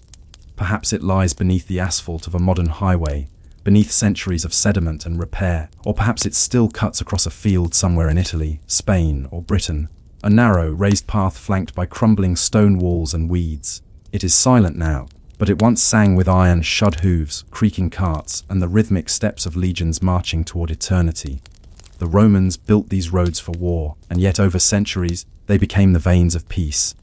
Perhaps it lies beneath the asphalt of a modern highway, beneath centuries of sediment and repair, or perhaps it still cuts across a field somewhere in Italy, Spain, or Britain. A narrow, raised path flanked by crumbling stone walls and weeds. It is silent now, but it once sang with iron-shod hooves, creaking carts, and the rhythmic steps of legions marching toward eternity. The Romans built these roads for war, and yet over centuries, they became the veins of peace.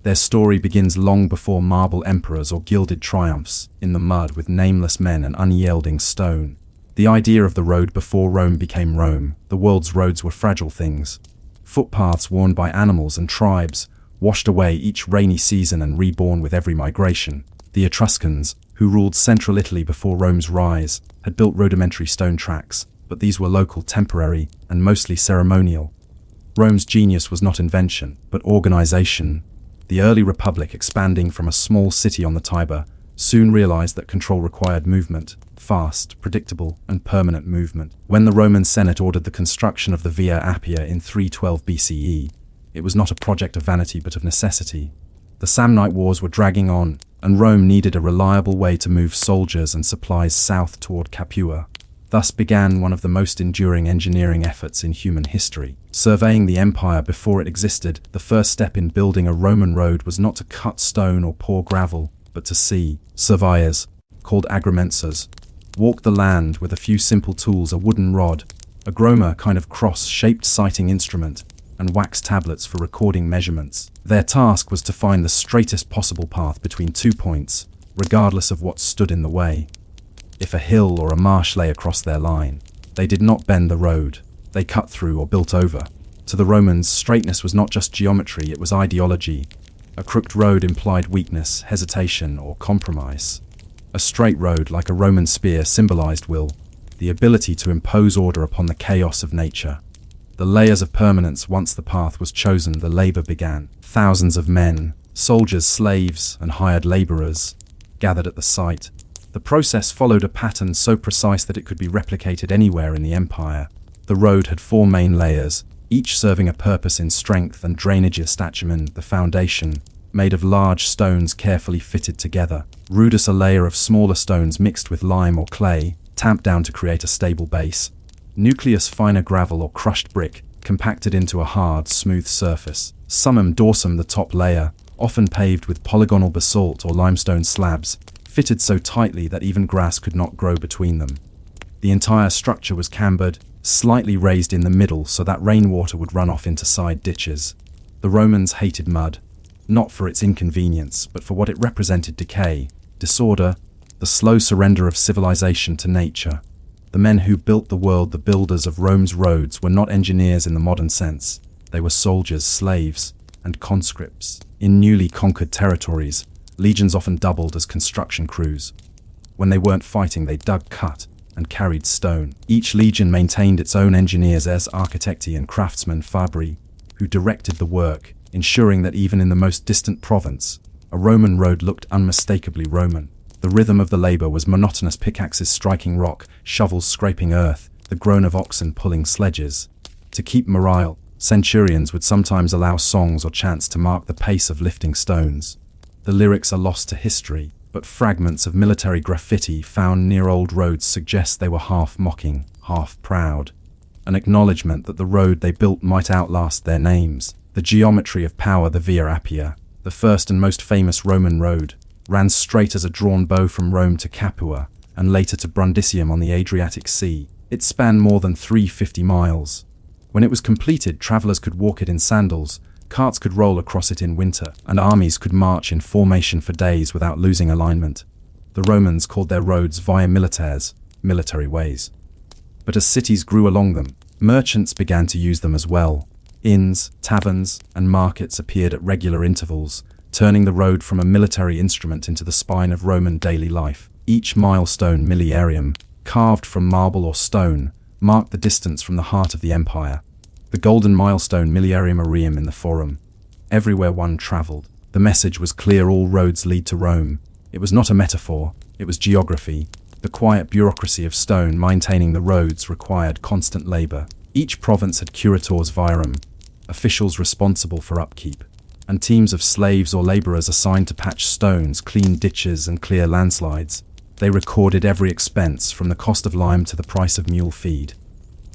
Their story begins long before marble emperors or gilded triumphs, in the mud with nameless men and unyielding stone. The idea of the road before Rome became Rome. The world's roads were fragile things. Footpaths worn by animals and tribes, washed away each rainy season and reborn with every migration. The Etruscans, who ruled central Italy before Rome's rise, had built rudimentary stone tracks, but these were local, temporary, and mostly ceremonial. Rome's genius was not invention, but organization. The early republic, expanding from a small city on the Tiber, soon realized that control required movement, fast, predictable, and permanent movement. When the Roman Senate ordered the construction of the Via Appia in 312 BCE, it was not a project of vanity but of necessity. The Samnite Wars were dragging on, and Rome needed a reliable way to move soldiers and supplies south toward Capua. Thus began one of the most enduring engineering efforts in human history. Surveying the empire before it existed, the first step in building a Roman road was not to cut stone or pour gravel, but to see. Surveyors, called agrimensors, walked the land with a few simple tools: a wooden rod, a groma, kind of cross-shaped sighting instrument, and wax tablets for recording measurements. Their task was to find the straightest possible path between 2 points, regardless of what stood in the way. If a hill or a marsh lay across their line, they did not bend the road, they cut through or built over. To the Romans, straightness was not just geometry, it was ideology. A crooked road implied weakness, hesitation, or compromise. A straight road, like a Roman spear, symbolized will, the ability to impose order upon the chaos of nature. The layers of permanence: once the path was chosen, the labor began. Thousands of men, soldiers, slaves, and hired laborers, gathered at the site. The process followed a pattern so precise that it could be replicated anywhere in the empire. The road had 4 main layers, each serving a purpose in strength and drainage. Statumen, the foundation, made of large stones carefully fitted together. Rudus, a layer of smaller stones mixed with lime or clay, tamped down to create a stable base. Nucleus, finer gravel or crushed brick, compacted into a hard, smooth surface. Summum, dorsum, the top layer, often paved with polygonal basalt or limestone slabs, fitted so tightly that even grass could not grow between them. The entire structure was cambered, slightly raised in the middle so that rainwater would run off into side ditches. The Romans hated mud, not for its inconvenience, but for what it represented: decay, disorder, the slow surrender of civilization to nature. The men who built the world, the builders of Rome's roads, were not engineers in the modern sense. They were soldiers, slaves, and conscripts. In newly conquered territories, legions often doubled as construction crews. When they weren't fighting, they dug, cut, and carried stone. Each legion maintained its own engineers, ars architecti, and craftsmen fabri, who directed the work, ensuring that even in the most distant province, a Roman road looked unmistakably Roman. The rhythm of the labor was monotonous: pickaxes striking rock, shovels scraping earth, the groan of oxen pulling sledges. To keep morale, centurions would sometimes allow songs or chants to mark the pace of lifting stones. The lyrics are lost to history, but fragments of military graffiti found near old roads suggest they were half mocking, half proud. An acknowledgement that the road they built might outlast their names. The geometry of power: the Via Appia, the first and most famous Roman road, ran straight as a drawn bow from Rome to Capua, and later to Brundisium on the Adriatic Sea. It spanned more than 350 miles. When it was completed, travelers could walk it in sandals, carts could roll across it in winter, and armies could march in formation for days without losing alignment. The Romans called their roads Via Militares, military ways. But as cities grew along them, merchants began to use them as well. Inns, taverns, and markets appeared at regular intervals, turning the road from a military instrument into the spine of Roman daily life. Each milestone, miliarium, carved from marble or stone, marked the distance from the heart of the empire. The golden milestone, miliarium aureum, in the Forum. Everywhere one traveled, the message was clear: all roads lead to Rome. It was not a metaphor, it was geography. The quiet bureaucracy of stone maintaining the roads required constant labor. Each province had curators viarum, officials responsible for upkeep, and teams of slaves or laborers assigned to patch stones, clean ditches, and clear landslides. They recorded every expense, from the cost of lime to the price of mule feed.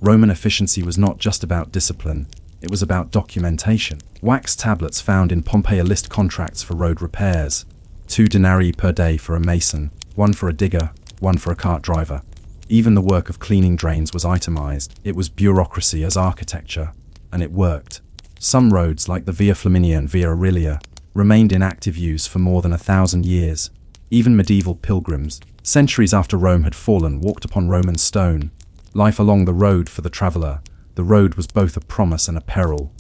Roman efficiency was not just about discipline, it was about documentation. Wax tablets found in Pompeii list contracts for road repairs: 2 denarii per day for a mason, 1 for a digger, 1 for a cart driver. Even the work of cleaning drains was itemized. It was bureaucracy as architecture, and it worked. Some roads, like the Via Flaminia and Via Aurelia, remained in active use for more than 1,000 years. Even medieval pilgrims, centuries after Rome had fallen, walked upon Roman stone. Life along the road for the traveler. The road was both a promise and a peril.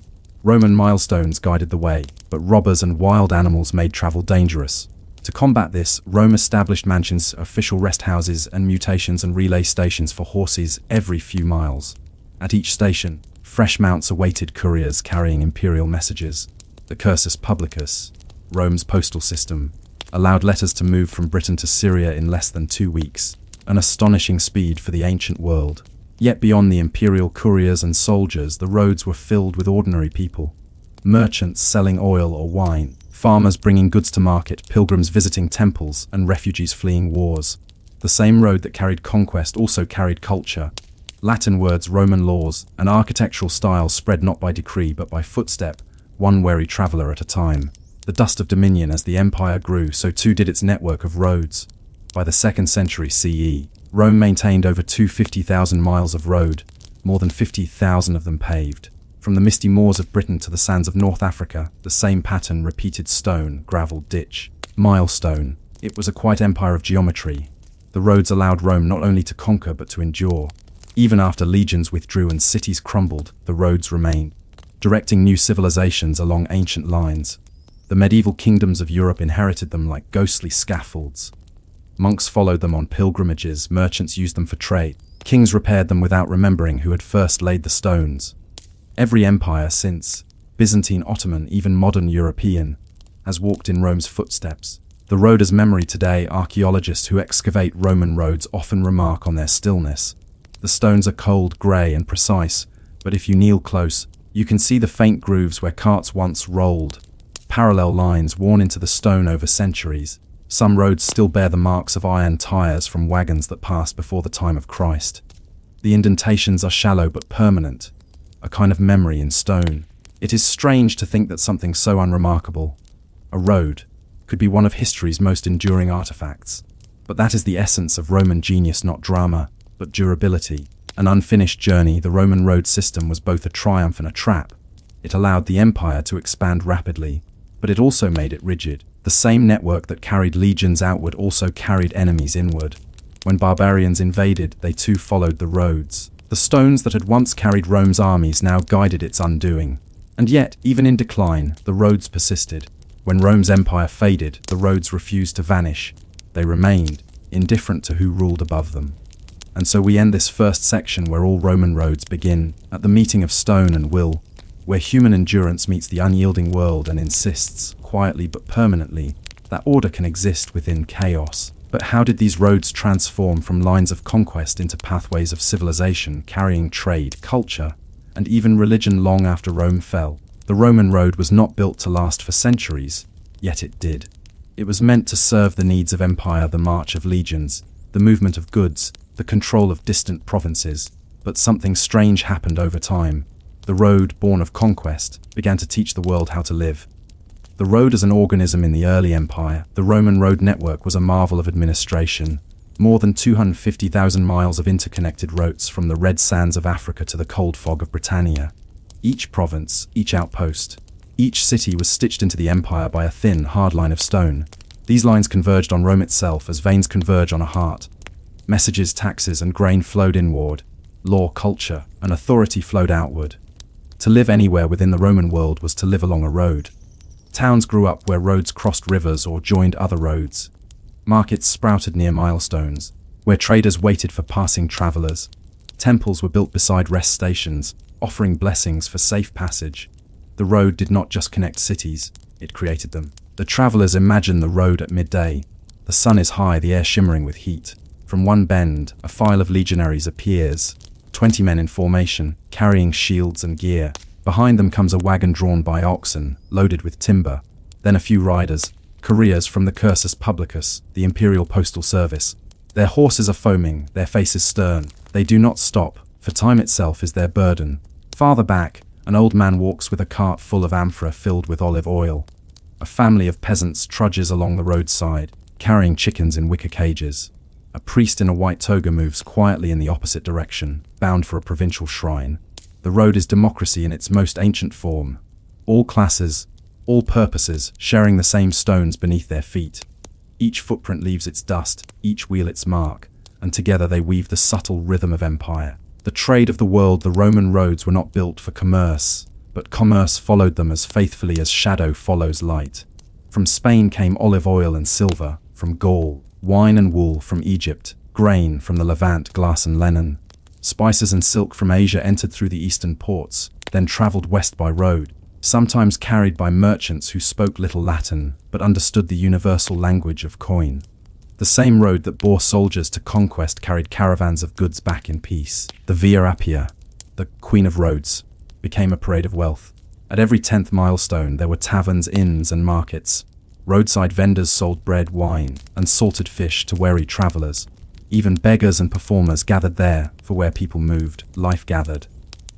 Roman milestones guided the way, but robbers and wild animals made travel dangerous. To combat this, Rome established mansions, official rest houses, and mutations and relay stations for horses every few miles. At each station, fresh mounts awaited couriers carrying imperial messages. The cursus publicus, Rome's postal system, allowed letters to move from Britain to Syria in less than 2 weeks, an astonishing speed for the ancient world. Yet beyond the imperial couriers and soldiers, the roads were filled with ordinary people. Merchants selling oil or wine, farmers bringing goods to market, pilgrims visiting temples, and refugees fleeing wars. The same road that carried conquest also carried culture. Latin words, Roman laws, and architectural styles spread not by decree but by footstep, one wary traveler at a time. The dust of dominion. As the empire grew, so too did its network of roads. By the 2nd century CE, Rome maintained over 250,000 miles of road, more than 50,000 of them paved. From the misty moors of Britain to the sands of North Africa, the same pattern repeated: stone, gravel, ditch, milestone. It was a quite empire of geometry. The roads allowed Rome not only to conquer but to endure. Even after legions withdrew and cities crumbled, the roads remained, directing new civilizations along ancient lines. The medieval kingdoms of Europe inherited them like ghostly scaffolds. Monks followed them on pilgrimages, merchants used them for trade, kings repaired them without remembering who had first laid the stones. Every empire since, Byzantine, Ottoman, even modern European, has walked in Rome's footsteps. The road as memory today. Archaeologists who excavate Roman roads often remark on their stillness. The stones are cold, grey and precise, but if you kneel close, you can see the faint grooves where carts once rolled. Parallel lines worn into the stone over centuries. Some roads still bear the marks of iron tires from wagons that passed before the time of Christ. The indentations are shallow but permanent, a kind of memory in stone. It is strange to think that something so unremarkable, a road, could be one of history's most enduring artifacts. But that is the essence of Roman genius, not drama, but durability. An unfinished journey. The Roman road system was both a triumph and a trap. It allowed the empire to expand rapidly, but it also made it rigid. The same network that carried legions outward also carried enemies inward. When barbarians invaded, they too followed the roads. The stones that had once carried Rome's armies now guided its undoing. And yet, even in decline, the roads persisted. When Rome's empire faded, the roads refused to vanish. They remained, indifferent to who ruled above them. And so we end this first section where all Roman roads begin, at the meeting of stone and will, where human endurance meets the unyielding world and insists, quietly but permanently, that order can exist within chaos. But how did these roads transform from lines of conquest into pathways of civilization, carrying trade, culture, and even religion long after Rome fell? The Roman road was not built to last for centuries, yet it did. It was meant to serve the needs of empire, the march of legions, the movement of goods, the control of distant provinces. But something strange happened over time. The road, born of conquest, began to teach the world how to live. The road as an organism. In the early empire, the Roman road network was a marvel of administration. More than 250,000 miles of interconnected routes from the red sands of Africa to the cold fog of Britannia. Each province, each outpost, each city was stitched into the empire by a thin, hard line of stone. These lines converged on Rome itself as veins converge on a heart. Messages, taxes, and grain flowed inward. Law, culture, and authority flowed outward. To live anywhere within the Roman world was to live along a road. Towns grew up where roads crossed rivers or joined other roads. Markets sprouted near milestones, where traders waited for passing travelers. Temples were built beside rest stations, offering blessings for safe passage. The road did not just connect cities, it created them. The travelers imagine the road at midday. The sun is high, the air shimmering with heat. From one bend, a file of legionaries appears, 20 men in formation, carrying shields and gear. Behind them comes a wagon drawn by oxen, loaded with timber. Then a few riders, couriers from the cursus publicus, the imperial postal service. Their horses are foaming, their faces stern. They do not stop, for time itself is their burden. Farther back, an old man walks with a cart full of amphora filled with olive oil. A family of peasants trudges along the roadside, carrying chickens in wicker cages. A priest in a white toga moves quietly in the opposite direction, bound for a provincial shrine. The road is democracy in its most ancient form. All classes, all purposes, sharing the same stones beneath their feet. Each footprint leaves its dust, each wheel its mark, and together they weave the subtle rhythm of empire. The trade of the world, the Roman roads were not built for commerce, but commerce followed them as faithfully as shadow follows light. From Spain came olive oil and silver, from Gaul, wine and wool, from Egypt, grain, from the Levant, glass and linen. Spices and silk from Asia entered through the eastern ports, then travelled west by road, sometimes carried by merchants who spoke little Latin, but understood the universal language of coin. The same road that bore soldiers to conquest carried caravans of goods back in peace. The Via Appia, the Queen of Roads, became a parade of wealth. At every 10th milestone there were taverns, inns and markets. Roadside vendors sold bread, wine, and salted fish to weary travellers. Even beggars and performers gathered there, for where people moved, life gathered.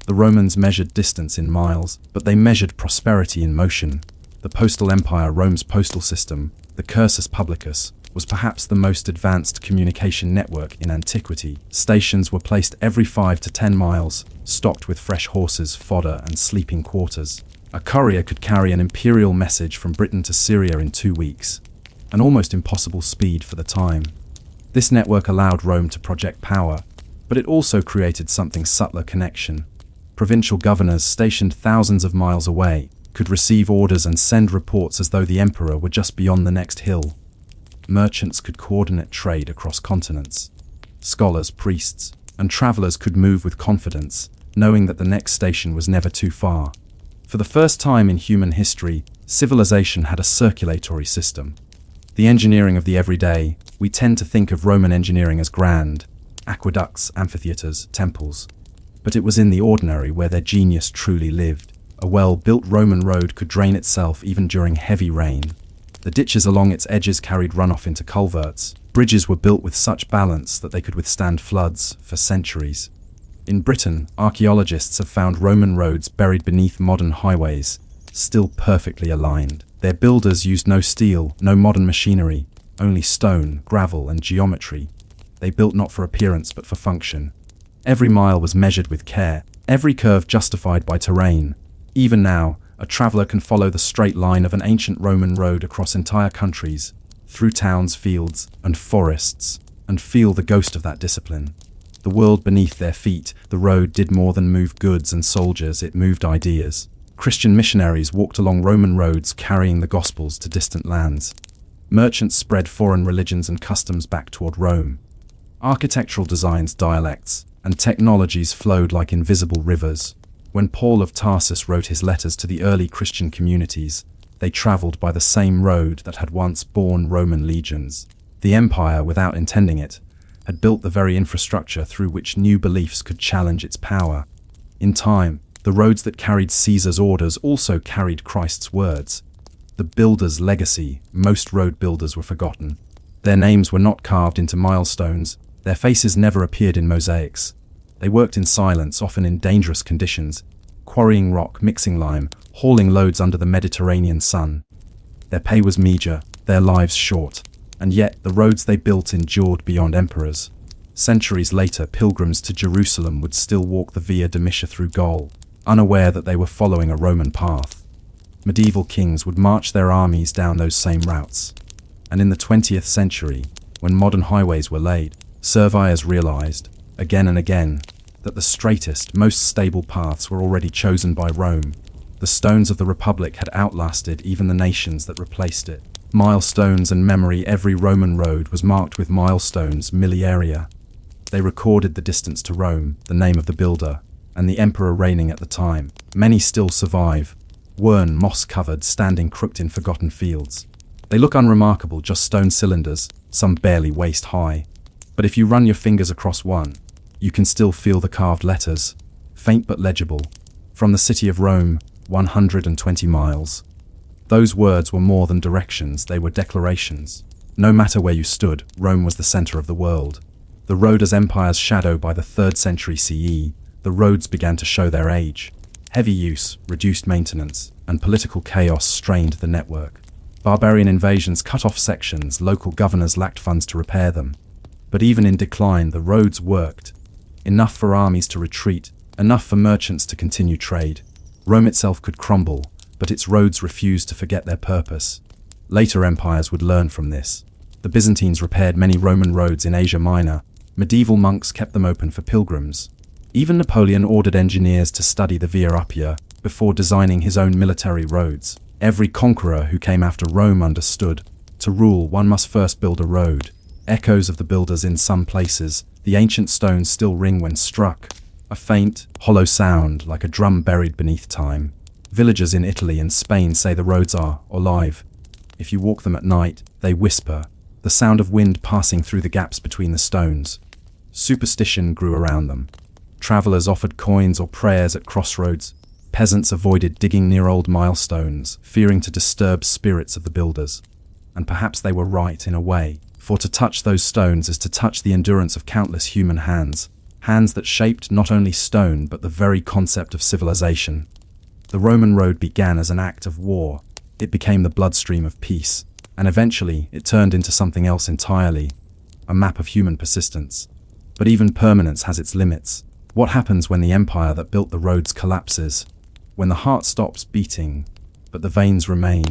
The Romans measured distance in miles, but they measured prosperity in motion. The postal empire, Rome's postal system, the cursus publicus, was perhaps the most advanced communication network in antiquity. Stations were placed every 5 to 10 miles, stocked with fresh horses, fodder, and sleeping quarters. A courier could carry an imperial message from Britain to Syria in 2 weeks, an almost impossible speed for the time. This network allowed Rome to project power, but it also created something subtler: connection. Provincial governors stationed thousands of miles away could receive orders and send reports as though the emperor were just beyond the next hill. Merchants could coordinate trade across continents. Scholars, priests, and travelers could move with confidence, knowing that the next station was never too far. For the first time in human history, civilization had a circulatory system. The engineering of the everyday, we tend to think of Roman engineering as grand, aqueducts, amphitheaters, temples. But it was in the ordinary where their genius truly lived. A well-built Roman road could drain itself even during heavy rain. The ditches along its edges carried runoff into culverts. Bridges were built with such balance that they could withstand floods for centuries. In Britain, archaeologists have found Roman roads buried beneath modern highways, still perfectly aligned. Their builders used no steel, no modern machinery, only stone, gravel, and geometry. They built not for appearance but for function. Every mile was measured with care, every curve justified by terrain. Even now, a traveller can follow the straight line of an ancient Roman road across entire countries, through towns, fields, and forests, and feel the ghost of that discipline. The world beneath their feet, the road did more than move goods and soldiers, it moved ideas. Christian missionaries walked along Roman roads carrying the Gospels to distant lands. Merchants spread foreign religions and customs back toward Rome. Architectural designs, dialects, and technologies flowed like invisible rivers. When Paul of Tarsus wrote his letters to the early Christian communities, they traveled by the same road that had once borne Roman legions. The empire, without intending it, had built the very infrastructure through which new beliefs could challenge its power. In time, the roads that carried Caesar's orders also carried Christ's words. The builder's legacy, most road builders were forgotten. Their names were not carved into milestones, their faces never appeared in mosaics. They worked in silence, often in dangerous conditions, quarrying rock, mixing lime, hauling loads under the Mediterranean sun. Their pay was meager, their lives short, and yet the roads they built endured beyond emperors. Centuries later, pilgrims to Jerusalem would still walk the Via Domitia through Gaul, unaware that they were following a Roman path. Medieval kings would march their armies down those same routes. And in the 20th century, when modern highways were laid, surveyors realized, again and again, that the straightest, most stable paths were already chosen by Rome. The stones of the Republic had outlasted even the nations that replaced it. Milestones and memory, every Roman road was marked with milestones, milliaria. They recorded the distance to Rome, the name of the builder, and the emperor reigning at the time. Many still survive, worn, moss-covered, standing crooked in forgotten fields. They look unremarkable, just stone cylinders, some barely waist-high. But if you run your fingers across one, you can still feel the carved letters, faint but legible. From the city of Rome, 120 miles. Those words were more than directions, they were declarations. No matter where you stood, Rome was the center of the world. The road as empire's shadow. By the 3rd century CE, the roads began to show their age. Heavy use, reduced maintenance, and political chaos strained the network. Barbarian invasions cut off sections, local governors lacked funds to repair them. But even in decline, the roads worked. Enough for armies to retreat, enough for merchants to continue trade. Rome itself could crumble, but its roads refused to forget their purpose. Later empires would learn from this. The Byzantines repaired many Roman roads in Asia Minor. Medieval monks kept them open for pilgrims. Even Napoleon ordered engineers to study the Via Appia before designing his own military roads. Every conqueror who came after Rome understood, to rule one must first build a road. Echoes of the builders in some places, the ancient stones still ring when struck, a faint, hollow sound like a drum buried beneath time. Villagers in Italy and Spain say the roads are alive. If you walk them at night, they whisper, the sound of wind passing through the gaps between the stones. Superstition grew around them. Travelers offered coins or prayers at crossroads. Peasants avoided digging near old milestones, fearing to disturb spirits of the builders. And perhaps they were right in a way, for to touch those stones is to touch the endurance of countless human hands, hands that shaped not only stone but the very concept of civilization. The Roman road began as an act of war. It became the bloodstream of peace, and eventually it turned into something else entirely, a map of human persistence. But even permanence has its limits. What happens when the empire that built the roads collapses? When the heart stops beating, but the veins remain?